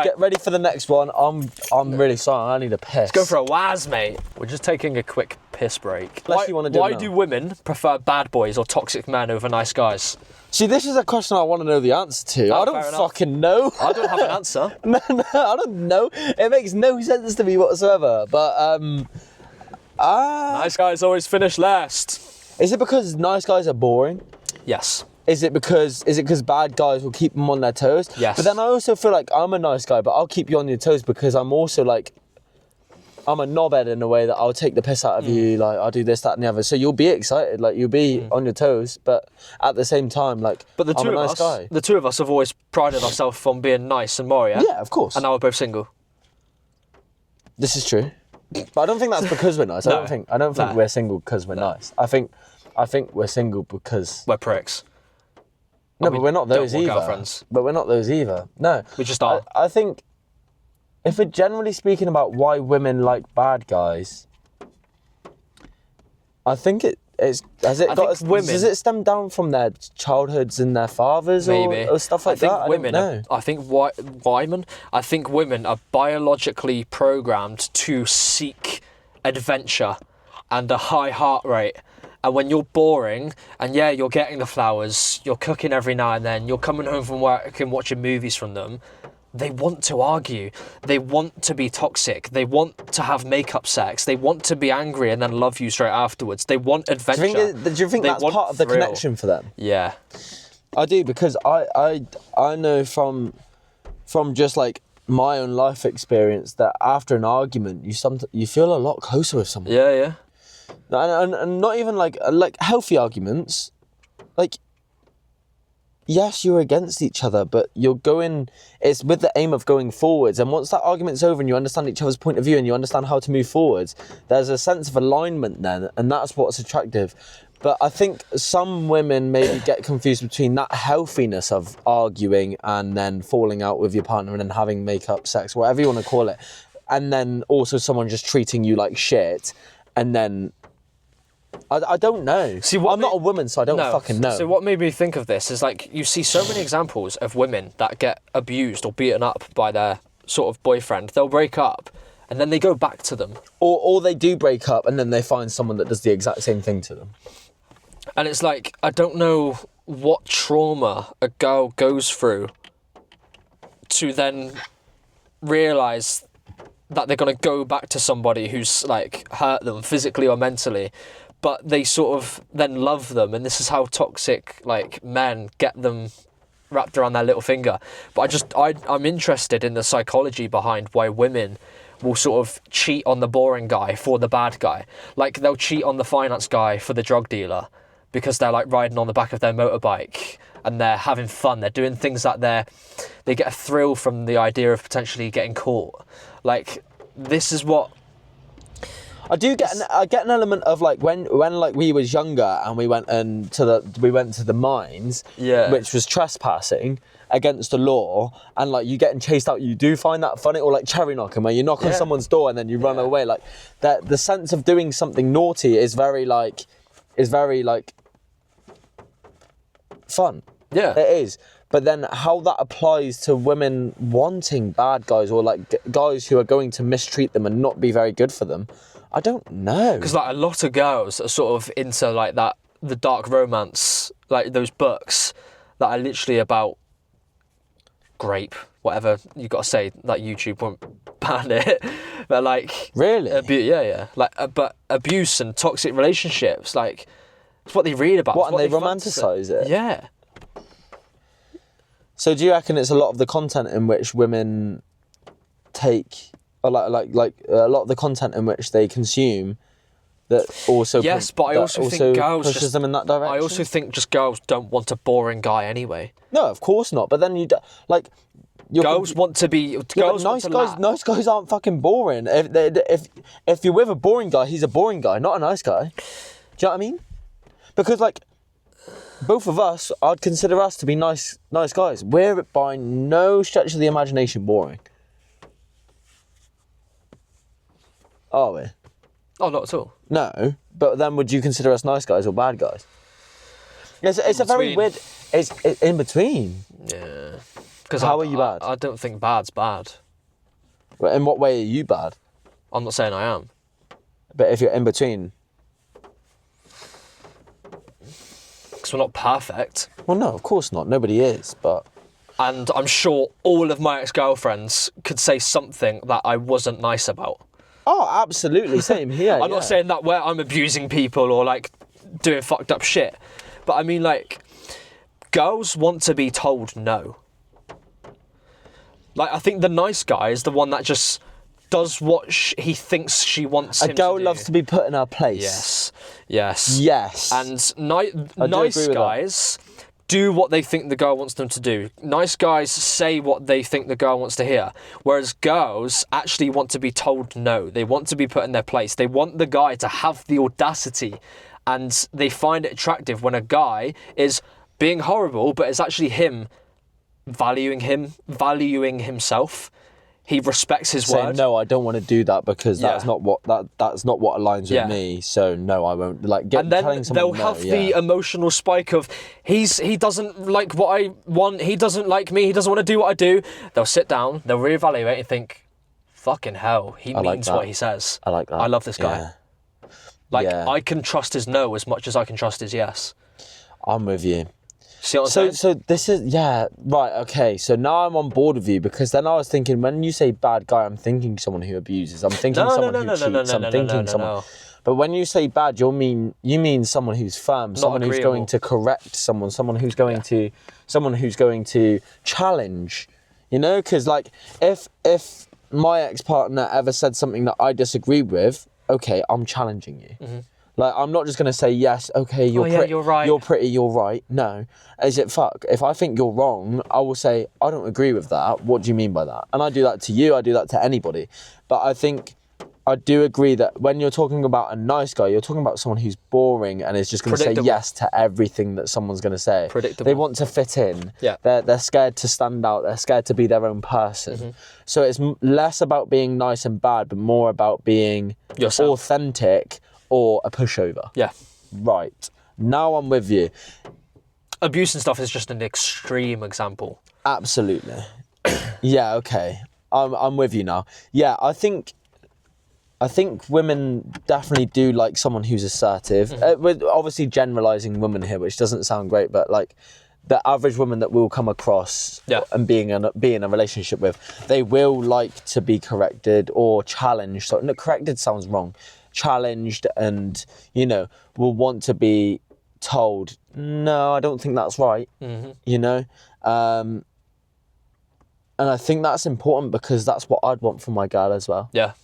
Get ready for the next one. I'm really sorry. I need a piss. Let's go for a waz, mate. We're just taking a quick piss break. Why do women prefer bad boys or toxic men over nice guys? See, this is a question I want to know the answer to. I don't fucking know. I don't have an answer. No, I don't know. It makes no sense to me whatsoever. But nice guys always finish last. Is it because nice guys are boring? Yes. Is it because bad guys will keep them on their toes? Yes. But then I also feel like I'm a nice guy, but I'll keep you on your toes because I'm also like, I'm a knobhead in a way that I'll take the piss out of you, like I'll do this, that and the other. So you'll be excited, like you'll be on your toes, but at the same time, like, I'm a nice guy. The two of us have always prided ourselves on being nice and more, yeah? Yeah, of course. And now we're both single. This is true. But I don't think that's because we're nice. I don't think we're single because we're nice. I think we're single because we're pricks. No, but we're not those either. Girlfriends. But we're not those either. No. We just are. I think if we're generally speaking about why women like bad guys, I think does it stem down from their childhoods and their fathers or stuff like that? I think women are biologically programmed to seek adventure and a high heart rate. And when you're boring, and you're getting the flowers, you're cooking every now and then, you're coming home from work and watching movies from them, they want to argue. They want to be toxic. They want to have makeup sex. They want to be angry and then love you straight afterwards. They want adventure. Do you think that's part of the connection for them? Yeah. I do, because I know from just like my own life experience that after an argument, you feel a lot closer with someone. Yeah. And not even like healthy arguments, like, yes, you're against each other, but it's with the aim of going forwards. And once that argument's over and you understand each other's point of view and you understand how to move forwards, there's a sense of alignment then, and that's what's attractive. But I think some women maybe get confused between that healthiness of arguing and then falling out with your partner and then having make-up sex, whatever you want to call it, and then also someone just treating you like shit, and then I don't know. See, I'm not a woman, so I don't fucking know. So what made me think of this is, like, you see so many examples of women that get abused or beaten up by their sort of boyfriend. They'll break up and then they go back to them. Or they do break up and then they find someone that does the exact same thing to them. And it's like, I don't know what trauma a girl goes through to then realise that they're going to go back to somebody who's, like, hurt them physically or mentally, but they sort of then love them, and this is how toxic, like, men get them wrapped around their little finger. But I'm interested in the psychology behind why women will sort of cheat on the boring guy for the bad guy. Like, they'll cheat on the finance guy for the drug dealer because they're, like, riding on the back of their motorbike and they're having fun. They're doing things that they get a thrill from the idea of potentially getting caught. Like, this is what... I get an element of like when like we was younger and we went to the mines, which was trespassing against the law, and like you getting chased out, you do find that funny, or like cherry knocking, where you knock on someone's door and then you run away. Like that, the sense of doing something naughty is very fun. Yeah, it is. But then how that applies to women wanting bad guys, or like guys who are going to mistreat them and not be very good for them, I don't know. Because like a lot of girls are sort of into like that, the dark romance, like those books that are literally about grape, whatever you got to say, like YouTube won't ban it, but like really, like but abuse and toxic relationships, like it's what they read about. What, and they romanticize it. Yeah. So do you reckon it's a lot of the content in which women take, or like a lot of the content in which they consume, that also but I also think girls pushes them in that direction? I also think just girls don't want a boring guy anyway. No, of course not. But then girls want to be nice guys aren't fucking boring. If you're with a boring guy, he's a boring guy, not a nice guy. Do you know what I mean? Because like, both of us, I'd consider us to be nice guys. We're by no stretch of the imagination boring. Are we? Oh, not at all. No, but then would you consider us nice guys or bad guys? It's a very weird. It's in between. Yeah. Because how are you bad? I don't think bad's bad. Well, in what way are you bad? I'm not saying I am. But if you're in between. Because we're not perfect. Well, no, of course not. Nobody is, but... And I'm sure all of my ex-girlfriends could say something that I wasn't nice about. Oh, absolutely. Same here. I'm not saying that where I'm abusing people or, like, doing fucked up shit. But I mean, like, girls want to be told no. Like, I think the nice guy is the one that just does what he thinks she wants him to do. A girl loves to be put in her place. Yes. And nice guys do what they think the girl wants them to do. Nice guys say what they think the girl wants to hear. Whereas girls actually want to be told no. They want to be put in their place. They want the guy to have the audacity. And they find it attractive when a guy is being horrible, but it's actually him valuing himself. He respects his word. No, I don't want to do that because that's not what aligns with me. So no, I won't. Like, and then they'll have the emotional spike of he doesn't like what I want. He doesn't like me. He doesn't want to do what I do. They'll sit down. They'll reevaluate and think, "Fucking hell, he means what he says." I like that. I love this guy. I can trust his no as much as I can trust his yes. I'm with you. See what I'm saying? So this is, right, okay. So now I'm on board with you, because then I was thinking, when you say bad guy, I'm thinking someone who abuses. I'm thinking someone who cheats. I'm thinking someone. But when you say bad, you mean someone who's firm, someone who's going to correct someone who's going to challenge. You know, because like if my ex-partner ever said something that I disagreed with, okay, I'm challenging you. Mm-hmm. Like, I'm not just going to say, yes, okay, you're right. You're pretty, you're right. No. If I think you're wrong, I will say, I don't agree with that. What do you mean by that? And I do that to you. I do that to anybody. But I think I do agree that when you're talking about a nice guy, you're talking about someone who's boring and is just going to say yes to everything that someone's going to say. Predictable. They want to fit in. Yeah. They're scared to stand out. They're scared to be their own person. Mm-hmm. So it's less about being nice and bad, but more about being authentic or a pushover. Yeah. Right. Now I'm with you. Abuse and stuff is just an extreme example. Absolutely. Yeah, okay. I'm with you now. Yeah, I think women definitely do like someone who's assertive. Mm-hmm. We're obviously generalising women here, which doesn't sound great, but like the average woman that we'll come across and be in a relationship with, they will like to be corrected or challenged. So, no, corrected sounds wrong. Challenged, and will want to be told, no, I don't think that's right. Mm-hmm. And I think that's important, because that's what I'd want from my girl as well. Yeah.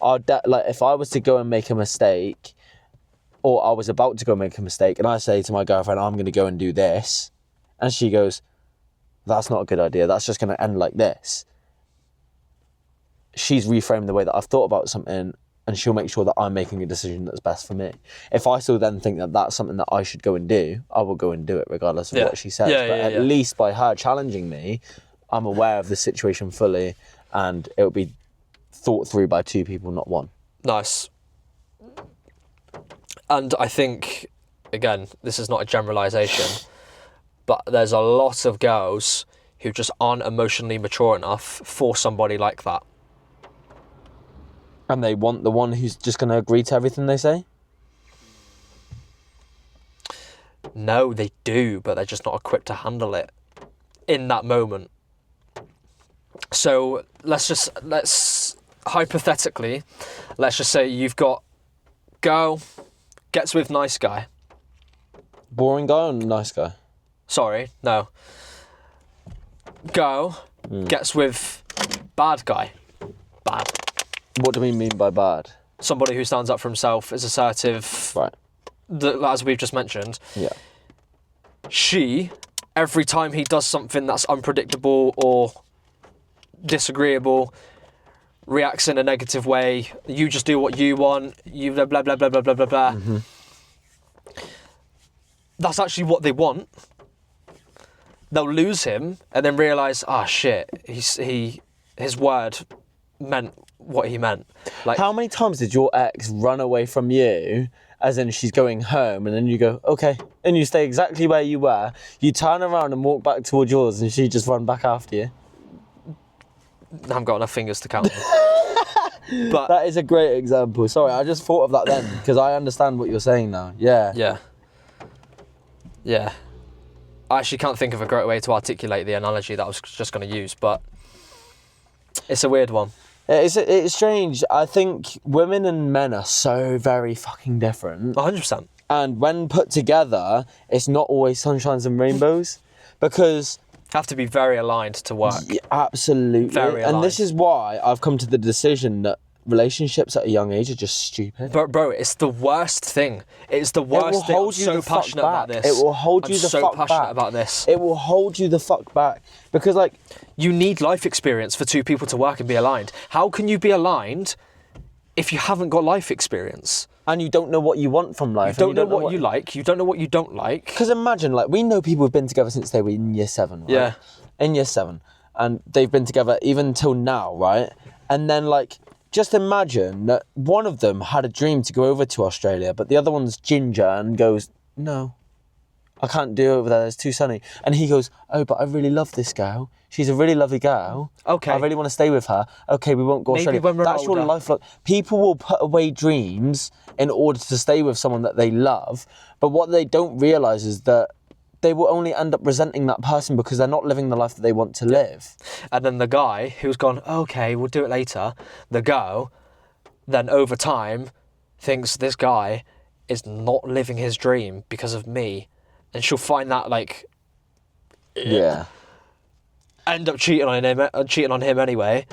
Like, if I was to go and make a mistake, or I was about to go make a mistake, and I say to my girlfriend, I'm going to go and do this, and she goes, that's not a good idea, that's just going to end like this. She's reframed the way that I've thought about something, and she'll make sure that I'm making a decision that's best for me. If I still then think that that's something that I should go and do, I will go and do it regardless of what she says. But at least by her challenging me, I'm aware of the situation fully, and it'll be thought through by two people, not one. Nice. And I think, again, this is not a generalisation, but there's a lot of girls who just aren't emotionally mature enough for somebody like that. And they want the one who's just going to agree to everything they say? No, they do, but they're just not equipped to handle it in that moment. So let's hypothetically, let's just say you've got girl gets with nice guy. Boring guy or nice guy? Sorry, no. Girl gets with bad guy. Bad. What do we mean by bad? Somebody who stands up for himself, is assertive. Right. As we've just mentioned. Yeah. She, every time he does something that's unpredictable or disagreeable, reacts in a negative way. You just do what you want. You blah blah blah blah blah blah blah blah. Mm-hmm. That's actually what they want. They'll lose him and then realise, shit, his word meant what he meant. Like, how many times did your ex run away from you, as in she's going home, and then you go, okay, and you stay exactly where you were, you turn around and walk back towards yours, and she just run back after you? I haven't got enough fingers to count them. But that is a great example. Sorry, I just thought of that then, because I understand what you're saying now. Yeah. I actually can't think of a great way to articulate the analogy that I was just going to use, but it's a weird one. It's strange. I think women and men are so very fucking different. 100%. And when put together, it's not always sunshines and rainbows, because have to be very aligned to work. Yeah, absolutely. Very aligned. And this is why I've come to the decision that relationships at a young age are just stupid. Bro, it's the worst thing. It's the worst thing. I'm so passionate about this. It will hold you the fuck back. I'm so passionate about this. It will hold you the fuck back. Because, like, you need life experience for two people to work and be aligned. How can you be aligned if you haven't got life experience? And you don't know what you want from life. You don't know what you like. You don't know what you don't like. Because imagine, like, we know people who've been together since they were in year 7, right? Yeah. In year 7. And they've been together even till now, right? And then, like, just imagine that one of them had a dream to go over to Australia, but the other one's ginger and goes, no, I can't do it over there, it's too sunny. And he goes, oh, but I really love this girl. She's a really lovely girl. Okay. I really want to stay with her. Okay, we won't go Maybe Australia. when we're That's older. your lifelong. People will put away dreams in order to stay with someone that they love, but what they don't realise is that they will only end up resenting that person because they're not living the life that they want to live. And then the guy who's gone, okay, we'll do it later, the girl, then over time, thinks this guy is not living his dream because of me. And she'll find that, like... Yeah. End up cheating on him anyway.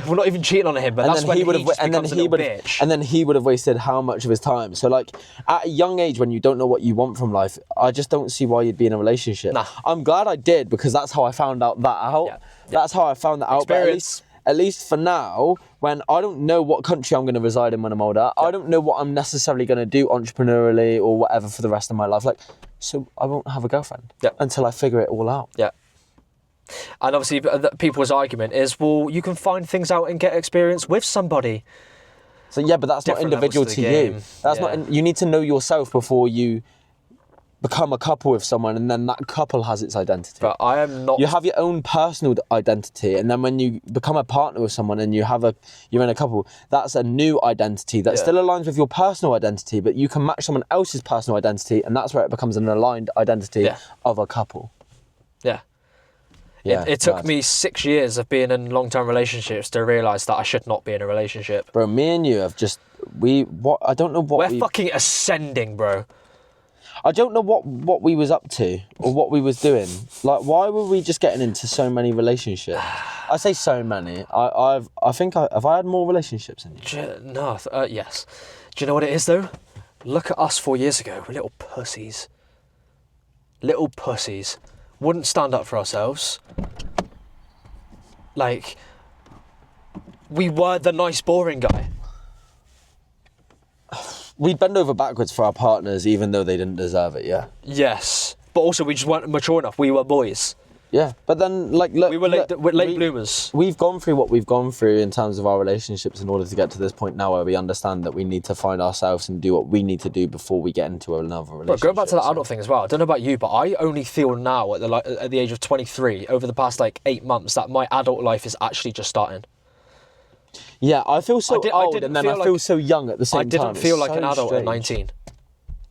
Well, not even cheating on him, but that's when he just becomes a little bitch. And then he would have wasted how much of his time? So, like, at a young age when you don't know what you want from life, I just don't see why you'd be in a relationship. Nah. I'm glad I did, because that's how I found out that out. Yeah. That's how I found that out. Experience. But at least for now, when I don't know what country I'm going to reside in when I'm older, I don't know what I'm necessarily going to do entrepreneurially or whatever for the rest of my life. Like, so I won't have a girlfriend until I figure it all out. Yeah. And obviously, people's argument is, well, you can find things out and get experience with somebody. So yeah, but that's Different not individual levels to to the you. game. That's Yeah. not. You need to know yourself before you become a couple with someone, and then that couple has its identity. But I am not... You have your own personal identity, and then when you become a partner with someone and you're in a couple, that's a new identity that still aligns with your personal identity, but you can match someone else's personal identity, and that's where it becomes an aligned identity of a couple. Yeah. Yeah, it took me 6 years of being in long-term relationships to realise that I should not be in a relationship. Bro, me and you have just... I don't know what We're fucking ascending, bro. I don't know what we was up to or what we was doing. Like, why were we just getting into so many relationships? I say so many. I think have I had more relationships than you? No, yes. Do you know what it is, though? Look at us 4 years ago. We're little pussies. Little pussies. Wouldn't stand up for ourselves. Like, we were the nice, boring guy. we bend over backwards for our partners, even though they didn't deserve it. Yeah. Yes, but also we just weren't mature enough. We were boys. Yeah, but then look, we were late bloomers. We've gone through what we've gone through in terms of our relationships in order to get to this point now where we understand that we need to find ourselves and do what we need to do before we get into another relationship. But going back to that adult thing as well, I don't know about you, but I only feel now at the age of 23, over the past 8 months, that my adult life is actually just starting. Yeah, I feel so old and then I feel so young at the same time. I didn't feel like an adult at 19.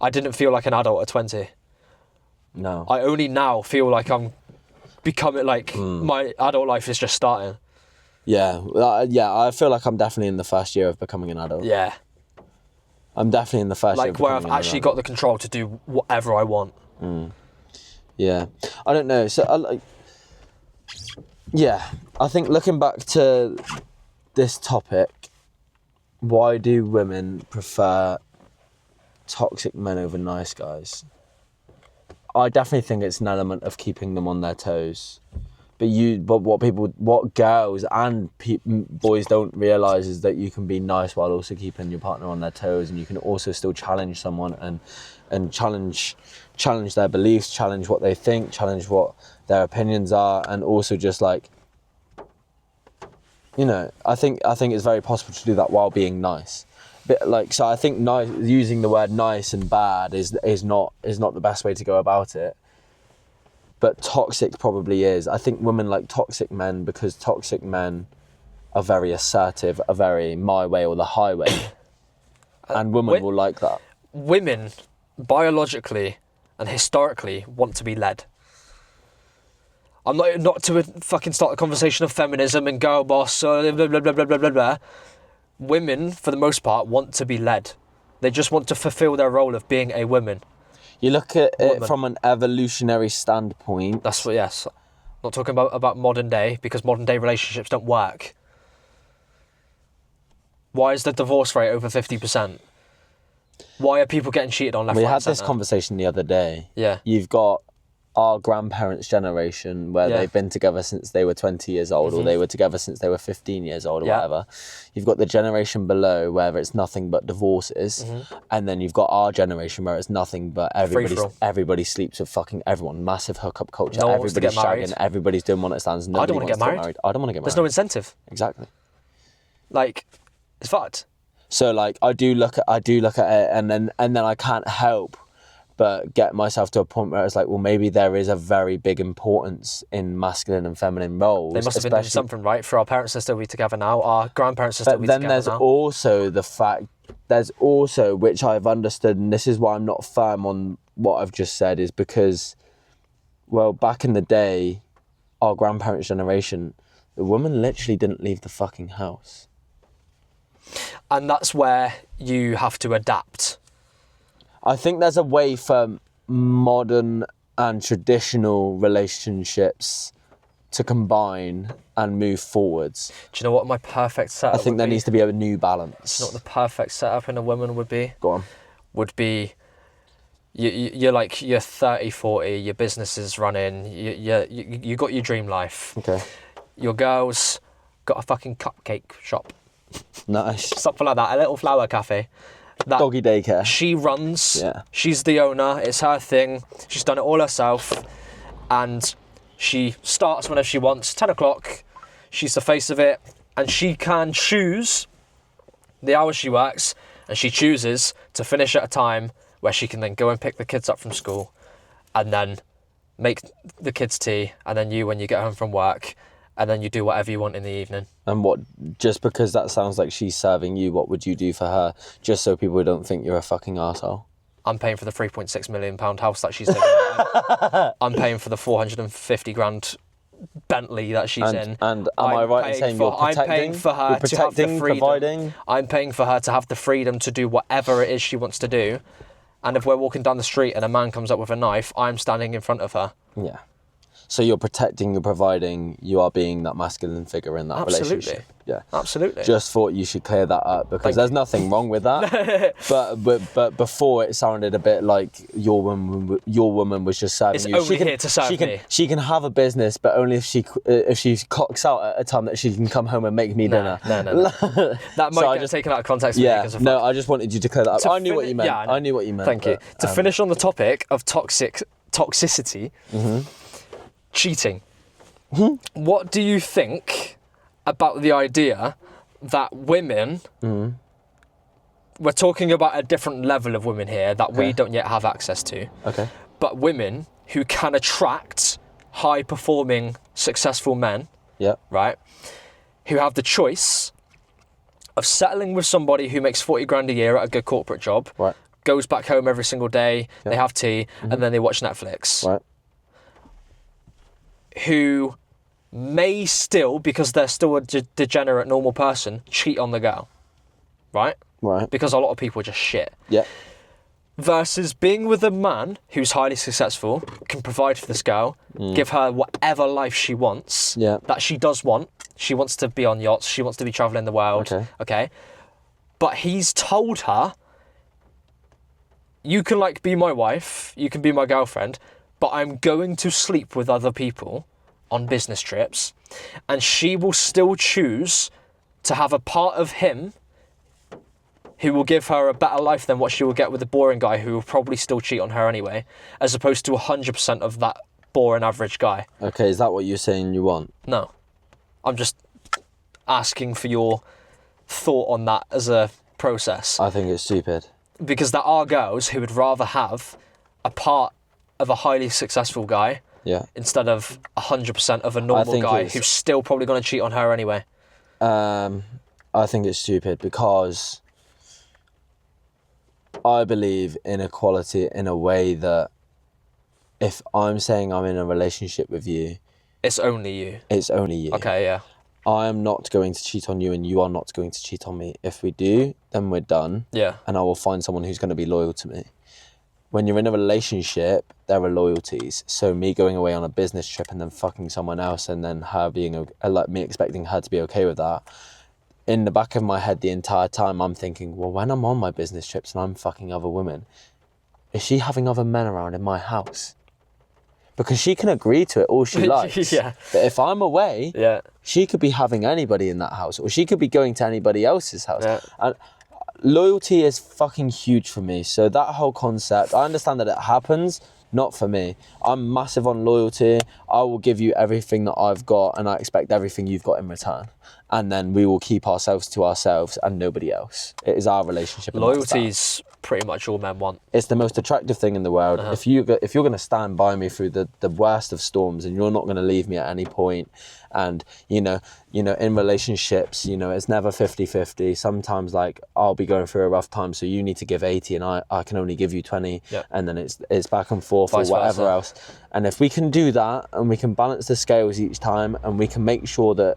I didn't feel like an adult at 20. No. I only now feel like I'm becoming my adult life is just starting. Yeah, I feel like I'm definitely in the first year of becoming an adult. Yeah. I'm definitely in the first year of becoming where I've actually got the control to do whatever I want. Yeah. I don't know. So, I think looking back to this topic, why do women prefer toxic men over nice guys? I definitely think it's an element of keeping them on their toes. But what girls and boys don't realise is that you can be nice while also keeping your partner on their toes, and you can also still challenge someone and challenge their beliefs, challenge what they think, challenge what their opinions are, and also just I think it's very possible to do that while being nice. But so I think nice, using the word nice and bad is not the best way to go about it. But toxic probably is. I think women like toxic men because toxic men are very assertive, are very my way or the highway. And women will like that. Women, biologically and historically, want to be led. I'm not to fucking start a conversation of feminism and girl boss or blah, blah, blah, blah, blah, blah, blah. Women, for the most part, want to be led. They just want to fulfill their role of being a woman. You look at it from an evolutionary standpoint. That's what, yes. Not talking about modern day, because modern day relationships don't work. Why is the divorce rate over 50%? Why are people getting cheated on left, right, We had centre? this conversation the other day. Yeah. You've got our grandparents' generation where they've been together since they were 20 years old or they were together since they were 15 years old or whatever. You've got the generation below where it's nothing but divorces, and then you've got our generation where it's nothing but everybody sleeps with fucking everyone. Massive hookup culture. No one everybody's wants to get shagging. Everybody's doing one night stands. I don't want to get married. I don't want to get married. There's no incentive. Exactly. It's fucked. So I do look at it, and then I can't help but get myself to a point where it's well, maybe there is a very big importance in masculine and feminine roles. They must have been doing something right for our parents to still be together now, our grandparents to still be together now. But then there's also the fact, which I've understood, and this is why I'm not firm on what I've just said, is because, well, back in the day, our grandparents' generation, the woman literally didn't leave the fucking house. And that's where you have to adapt. I think there's a way for modern and traditional relationships to combine and move forwards. Do you know what my perfect setup I think there needs to be a new balance. Do you know what the perfect setup in a woman would be? Go on. Would be, you're 30, 40, your business is running, you got your dream life. Okay. Your girl's got a fucking cupcake shop. Nice. Something like that, a little flower cafe. Doggy daycare. She runs. Yeah. She's the owner. It's her thing. She's done it all herself. And she starts whenever she wants. 10 o'clock. She's the face of it. And she can choose the hours she works. And she chooses to finish at a time where she can then go and pick the kids up from school. And then make the kids tea. And then when you get home from work. And then you do whatever you want in the evening. And just because that sounds like she's serving you, what would you do for her? Just so people don't think you're a fucking arsehole. I'm paying for the £3.6 million house that she's living in. I'm paying for the 450 grand Bentley that she's in. And am I right in saying you're protecting? I'm paying for her to have the freedom. Providing? I'm paying for her to have the freedom to do whatever it is she wants to do. And if we're walking down the street and a man comes up with a knife, I'm standing in front of her. Yeah. So you're protecting, you're providing, you are being that masculine figure in that relationship. Yeah, absolutely. Just thought you should clear that up because there's nothing wrong with that. but before it sounded a bit like your woman was just serving you. Only here to serve me. She can have a business, but only if she clocks out at a time that she can come home and make me dinner. No. That might get taken out of context. No, I just wanted you to clear that up. I knew what you meant. Yeah, I knew what you meant. Thank you. To finish on the topic of toxicity, cheating. What do you think about the idea that women, we're talking about a different level of women here that we don't yet have access to, but women who can attract high-performing, successful men, right, who have the choice of settling with somebody who makes 40 grand a year at a good corporate job, goes back home every single day, they have tea, and then they watch Netflix, who may still, because they're still a degenerate normal person, cheat on the girl, right? Because a lot of people are just shit. Versus being with a man who's highly successful, can provide for this girl, give her whatever life she wants, that she does want. She wants to be on yachts, she wants to be travelling the world, okay? But he's told her, you can be my wife, you can be my girlfriend, but I'm going to sleep with other people on business trips, and she will still choose to have a part of him who will give her a better life than what she will get with a boring guy who will probably still cheat on her anyway, as opposed to 100% of that boring average guy. Okay, is that what you're saying you want? No. I'm just asking for your thought on that as a process. I think it's stupid. Because there are girls who would rather have a part of a highly successful guy instead of 100% of a normal guy who's still probably going to cheat on her anyway. I think it's stupid because I believe in equality in a way that if I'm saying I'm in a relationship with you, it's only you. It's only you. Okay, yeah. I am not going to cheat on you and you are not going to cheat on me. If we do, then we're done. Yeah. And I will find someone who's going to be loyal to me. When you're in a relationship, there are loyalties. So me going away on a business trip and then fucking someone else and then her being, me expecting her to be okay with that, in the back of my head the entire time, I'm thinking, well, when I'm on my business trips and I'm fucking other women, is she having other men around in my house? Because she can agree to it all she likes. But if I'm away, she could be having anybody in that house, or she could be going to anybody else's house. And loyalty is fucking huge for me. So that whole concept, I understand that it happens, not for me. I'm massive on loyalty. I will give you everything that I've got and I expect everything you've got in return. And then we will keep ourselves to ourselves and nobody else. It is our relationship. Loyalty's pretty much all men want. It's the most attractive thing in the world. If you're going to stand by me through the worst of storms and you're not going to leave me at any point, and you know in relationships, it's never 50-50. Sometimes I'll be going through a rough time, so you need to give 80 and I can only give you 20, and then it's back and forth or whatever else. And if we can do that and we can balance the scales each time and we can make sure that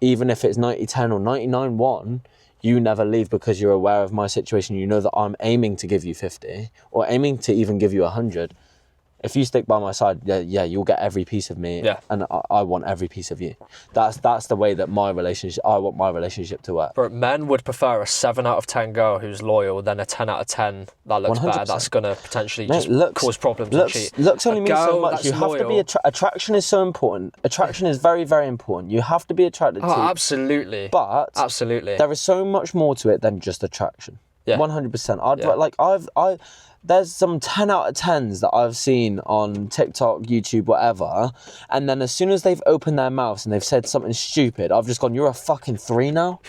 even if it's 90-10 or 99-1, you never leave because you're aware of my situation. You know that I'm aiming to give you 50 or aiming to even give you 100. If you stick by my side, you'll get every piece of me, and I want every piece of you. That's the way that I want my relationship to work. But men would prefer a 7 out of 10 girl who's loyal than a 10 out of 10 that looks 100%. Better. That's going to potentially cause problems and cheat. Looks only means so much. You have to be attraction is so important. Attraction is very, very important. You have to be attracted to. Absolutely. But absolutely, there is so much more to it than just attraction. 100%. There's some 10 out of 10s that I've seen on TikTok, YouTube, whatever, and then as soon as they've opened their mouths and they've said something stupid, I've just gone, you're a fucking 3 now?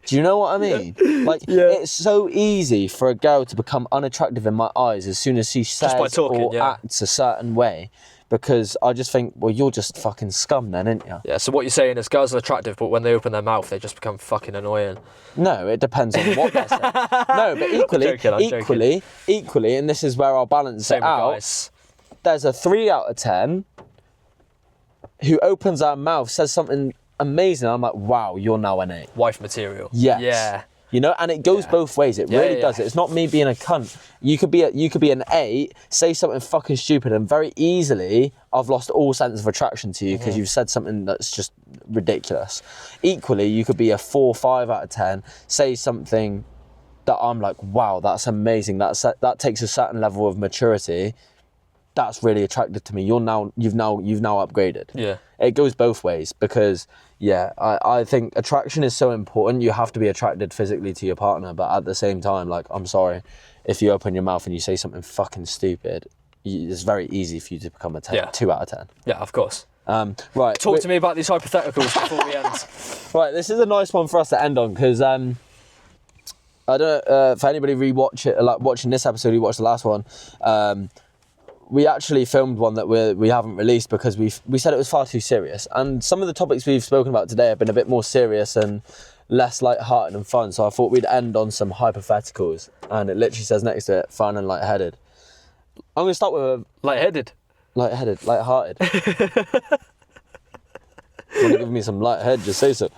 Do you know what I mean? It's so easy for a girl to become unattractive in my eyes as soon as she says or acts a certain way. Because I just think, well, you're just fucking scum then, aren't you? Yeah, so what you're saying is girls are attractive, but when they open their mouth, they just become fucking annoying. No, it depends on what they're saying. No, but equally, and this is where I'll balance it out. Guys. There's a 3 out of 10 who opens her mouth, says something amazing. I'm like, wow, you're now an 8. Wife material. Yes. Yeah. You know, and it goes both ways. It really does. It's not me being a cunt. You could be an 8, say something fucking stupid, and very easily I've lost all sense of attraction to you because you've said something that's just ridiculous. Equally, you could be a 4, 5 out of 10, say something that I'm like, wow, that's amazing. That takes a certain level of maturity. That's really attractive to me. You've now upgraded. Yeah. It goes both ways because, I think attraction is so important. You have to be attracted physically to your partner, but at the same time, like, I'm sorry, if you open your mouth and you say something fucking stupid, it's very easy for you to become a 2 out of 10. Yeah, of course. Right. Talk to me about these hypotheticals before we end. Right, this is a nice one for us to end on because I don't know if anybody watching this episode, you watched the last one. We actually filmed one that we haven't released because we said it was far too serious. And some of the topics we've spoken about today have been a bit more serious and less light-hearted and fun. So I thought we'd end on some hypotheticals. And it literally says next to it, fun and light-headed. I'm going to start with a... Light-headed? Light-headed, light-hearted. You want to give me some light head, just say so.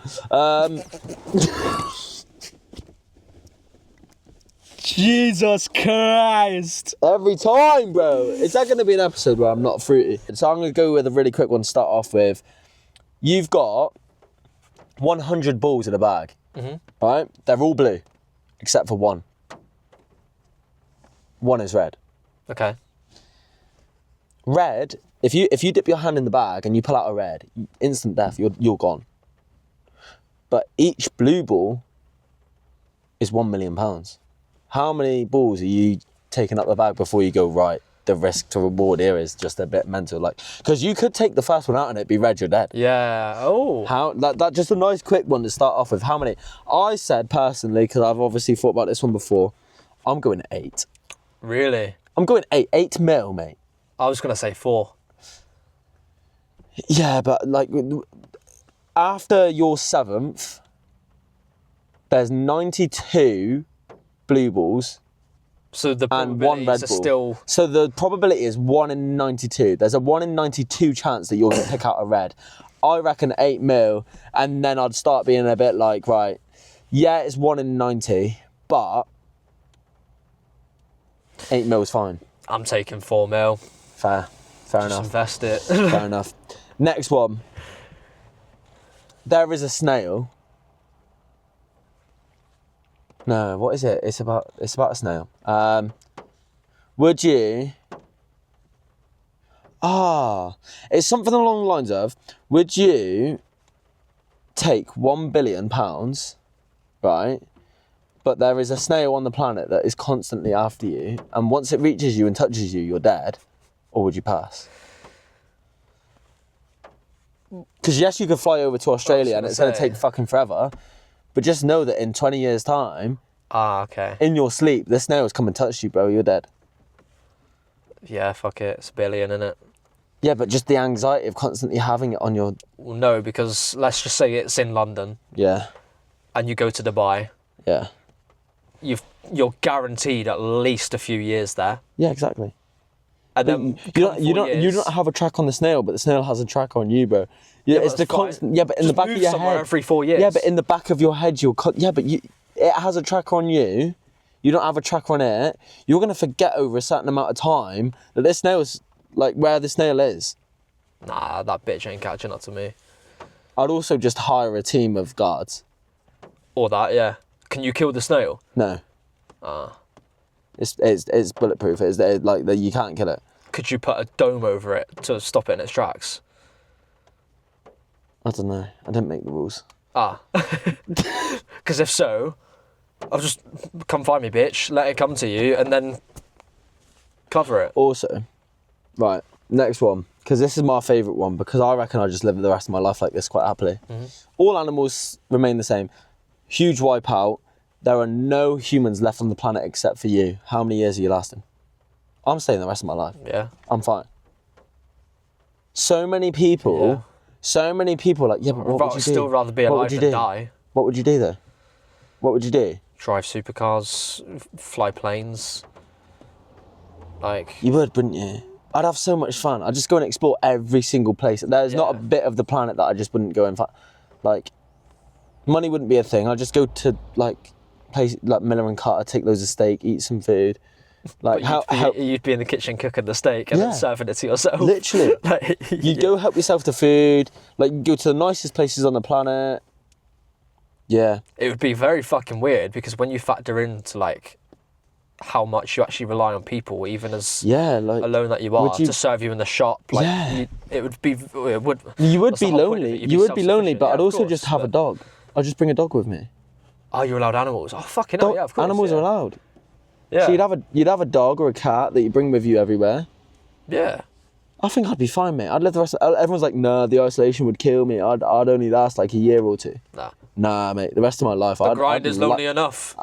Jesus Christ. Every time, bro. Is that going to be an episode where I'm not fruity? So I'm going to go with a really quick one to start off with. You've got 100 balls in a bag, right? They're all blue, except for one. One is red. Okay. Red, if you dip your hand in the bag and you pull out a red, instant death, you're gone. But each blue ball is £1 million. How many balls are you taking up the bag before you go, right, the risk to reward here is just a bit mental? Like, because you could take the first one out and it'd be red, you're dead. Yeah, oh. That just a nice quick one to start off with. How many? I said personally, because I've obviously thought about this one before, I'm going 8. Really? I'm going 8. 8 mil, mate. I was going to say 4. Yeah, but like, after your 7th, there's 92... blue balls, so the and 1 red ball. Still... So the probability is 1 in 92. There's a 1 in 92 chance that you're going to pick out a red. I reckon 8 mil, and then I'd start being a bit like, right, yeah, it's 1 in 90, but 8 mil is fine. I'm taking 4 mil. Fair Just enough. Invest it. Fair enough. Next one. There is a snail. No, what is it? It's about a snail. Would you... it's something along the lines of, would you take £1 billion, right? But there is a snail on the planet that is constantly after you, and once it reaches you and touches you, you're dead, or would you pass? Because yes, you could fly over to Australia and it's going to take fucking forever, but just know that in 20 years' time, okay. in your sleep, the snail's come and touched you, bro, you're dead. Yeah, fuck it, it's $1 billion, innit? Yeah, but just the anxiety of constantly having it on your... Well, no, because let's just say it's in London. Yeah. And you go to Dubai. Yeah. You're guaranteed at least a few years there. Yeah, exactly. And then you don't have a track on the snail, but the snail has a track on you, bro. Yeah, it's the constant. Yeah, but in the back of your head, every 4 years. Yeah, but in the back of your head, it has a tracker on you. You don't have a tracker on it. You're gonna forget over a certain amount of time that this snail's like where the snail is. Nah, that bitch ain't catching up to me. I'd also just hire a team of guards. Or that, yeah. Can you kill the snail? No. It's bulletproof. It's like you can't kill it. Could you put a dome over it to stop it in its tracks? I don't know. I didn't make the rules. Because if so, I'll just come find me, bitch. Let it come to you, and then cover it. Also, right, next one, because this is my favourite one, because I reckon I just live the rest of my life like this quite happily. Mm-hmm. All animals remain the same. Huge wipeout. There are no humans left on the planet except for you. How many years are you lasting? I'm staying the rest of my life. Yeah. I'm fine. So many people like, yeah, but what would you do? I'd still rather be alive than die. What would you do though? What would you do? Drive supercars, fly planes. Like... You would, wouldn't you? I'd have so much fun. I'd just go and explore every single place. There's not a bit of the planet that I just wouldn't go and find. Like, money wouldn't be a thing. I'd just go to, like, place like Miller and Carter, take loads of steak, eat some food. Like you'd be in the kitchen cooking the steak and then serving it to yourself. Literally, you go help yourself to food. Like you go to the nicest places on the planet. Yeah, it would be very fucking weird because when you factor into like how much you actually rely on people, even as alone that you are, to serve you in the shop. Like, you would be lonely. You would be lonely, but I'd also just have a dog. I'd just bring a dog with me. Oh, you're allowed animals? Oh, fucking hell, yeah, of course. Animals are allowed. Yeah. So you'd have a dog or a cat that you bring with you everywhere. Yeah. I think I'd be fine, mate. I'd live the rest. Everyone's like, nah, the isolation would kill me. I'd only last like a year or two. Nah, mate. The rest of my life, the grind is lonely enough.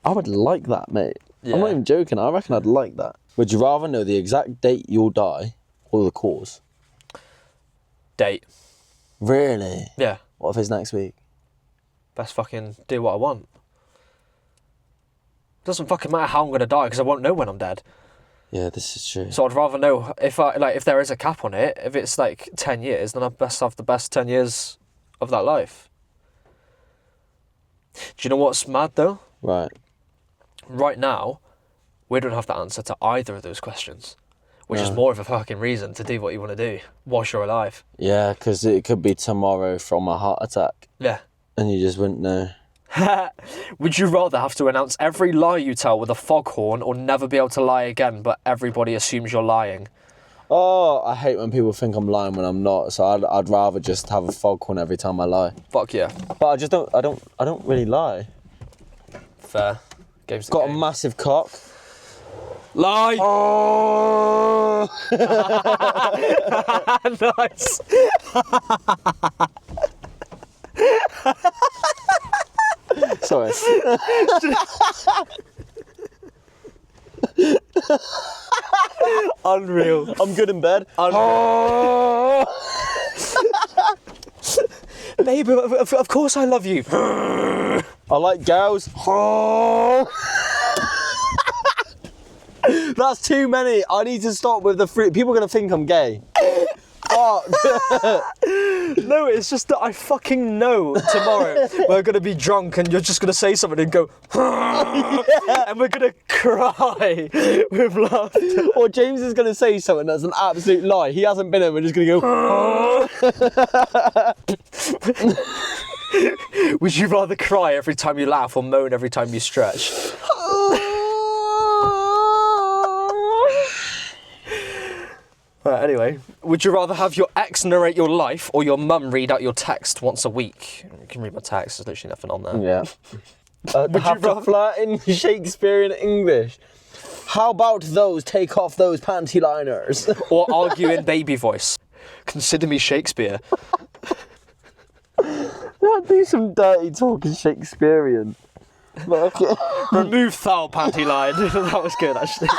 I would like that, mate. Yeah. I'm not even joking. I reckon I'd like that. Would you rather know the exact date you'll die or the cause? Date. Really? Yeah. What if it's next week? Best fucking do what I want. Doesn't fucking matter how I'm gonna die because I won't know when I'm dead. Yeah, this is true. So I'd rather know if there is a cap on it. If it's like 10 years, then I'd best have the best 10 years of that life. Do you know what's mad though? Right now, we don't have the answer to either of those questions, which is more of a fucking reason to do what you want to do whilst you're alive. Yeah, because it could be tomorrow from a heart attack. Yeah. And you just wouldn't know. Would you rather have to announce every lie you tell with a foghorn or never be able to lie again, but everybody assumes you're lying? Oh, I hate when people think I'm lying when I'm not, so I'd rather just have a foghorn every time I lie. Fuck yeah. But I don't really lie. Fair. Game's got a massive cock. Lie! Oh! Nice! Sorry. Unreal. I'm good in bed. Oh! Babe, of course I love you. I like girls. Oh! That's too many. I need to stop with the fruit. People are going to think I'm gay. Fuck. No, it's just that I fucking know tomorrow we're going to be drunk and you're just going to say something and go, and we're going to cry with laughter. Or James is going to say something that's an absolute lie. He hasn't been here, we're just going to go, Would you rather cry every time you laugh or moan every time you stretch? Anyway, would you rather have your ex narrate your life or your mum read out your text once a week? You can read my text, there's literally nothing on there. Yeah. Have to flirt in Shakespearean English. How about those, take off those panty liners? Or argue in baby voice. Consider me Shakespeare. That'd be some dirty talking Shakespearean. Remove thou panty line. That was good, actually.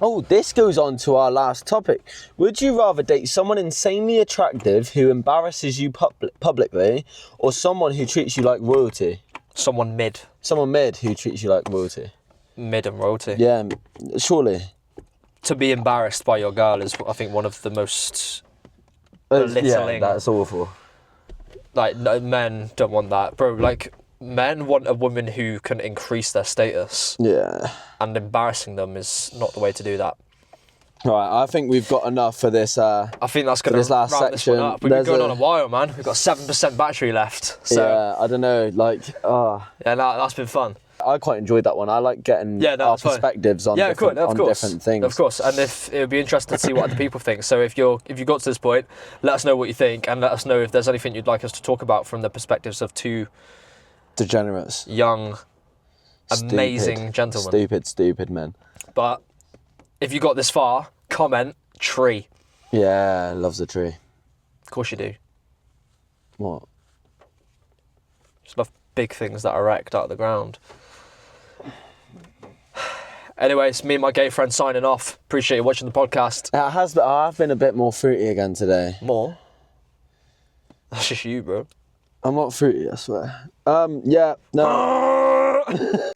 Oh, this goes on to our last topic. Would you rather date someone insanely attractive who embarrasses you publicly or someone who treats you like royalty? Someone mid. Someone mid who treats you like royalty. Mid and royalty. Yeah, surely. To be embarrassed by your girl is, I think, one of the most belittling. Yeah, that's awful. Like, no, men don't want that. Bro, like, men want a woman who can increase their status. Yeah. And embarrassing them is not the way to do that. Right, I think we've got enough for this. I think that's going to round section. This one up. We've been going on a while, man. We've got 7% battery left. So. Yeah, I don't know, like, Yeah, no, that's been fun. I quite enjoyed that one. I like getting our perspectives on different things. Of course, and if it would be interesting to see what other people think. So if you got to this point, let us know what you think, and let us know if there's anything you'd like us to talk about from the perspectives of two degenerates, young, amazing gentlemen. Stupid men. But if you got this far, comment tree. Yeah, loves a tree. Of course you do. What? Just love big things that erect out of the ground. Anyway, it's me and my gay friend signing off. Appreciate you watching the podcast. I've been a bit more fruity again today. More? That's just you, bro. I'm not fruity, I swear. Yeah, no.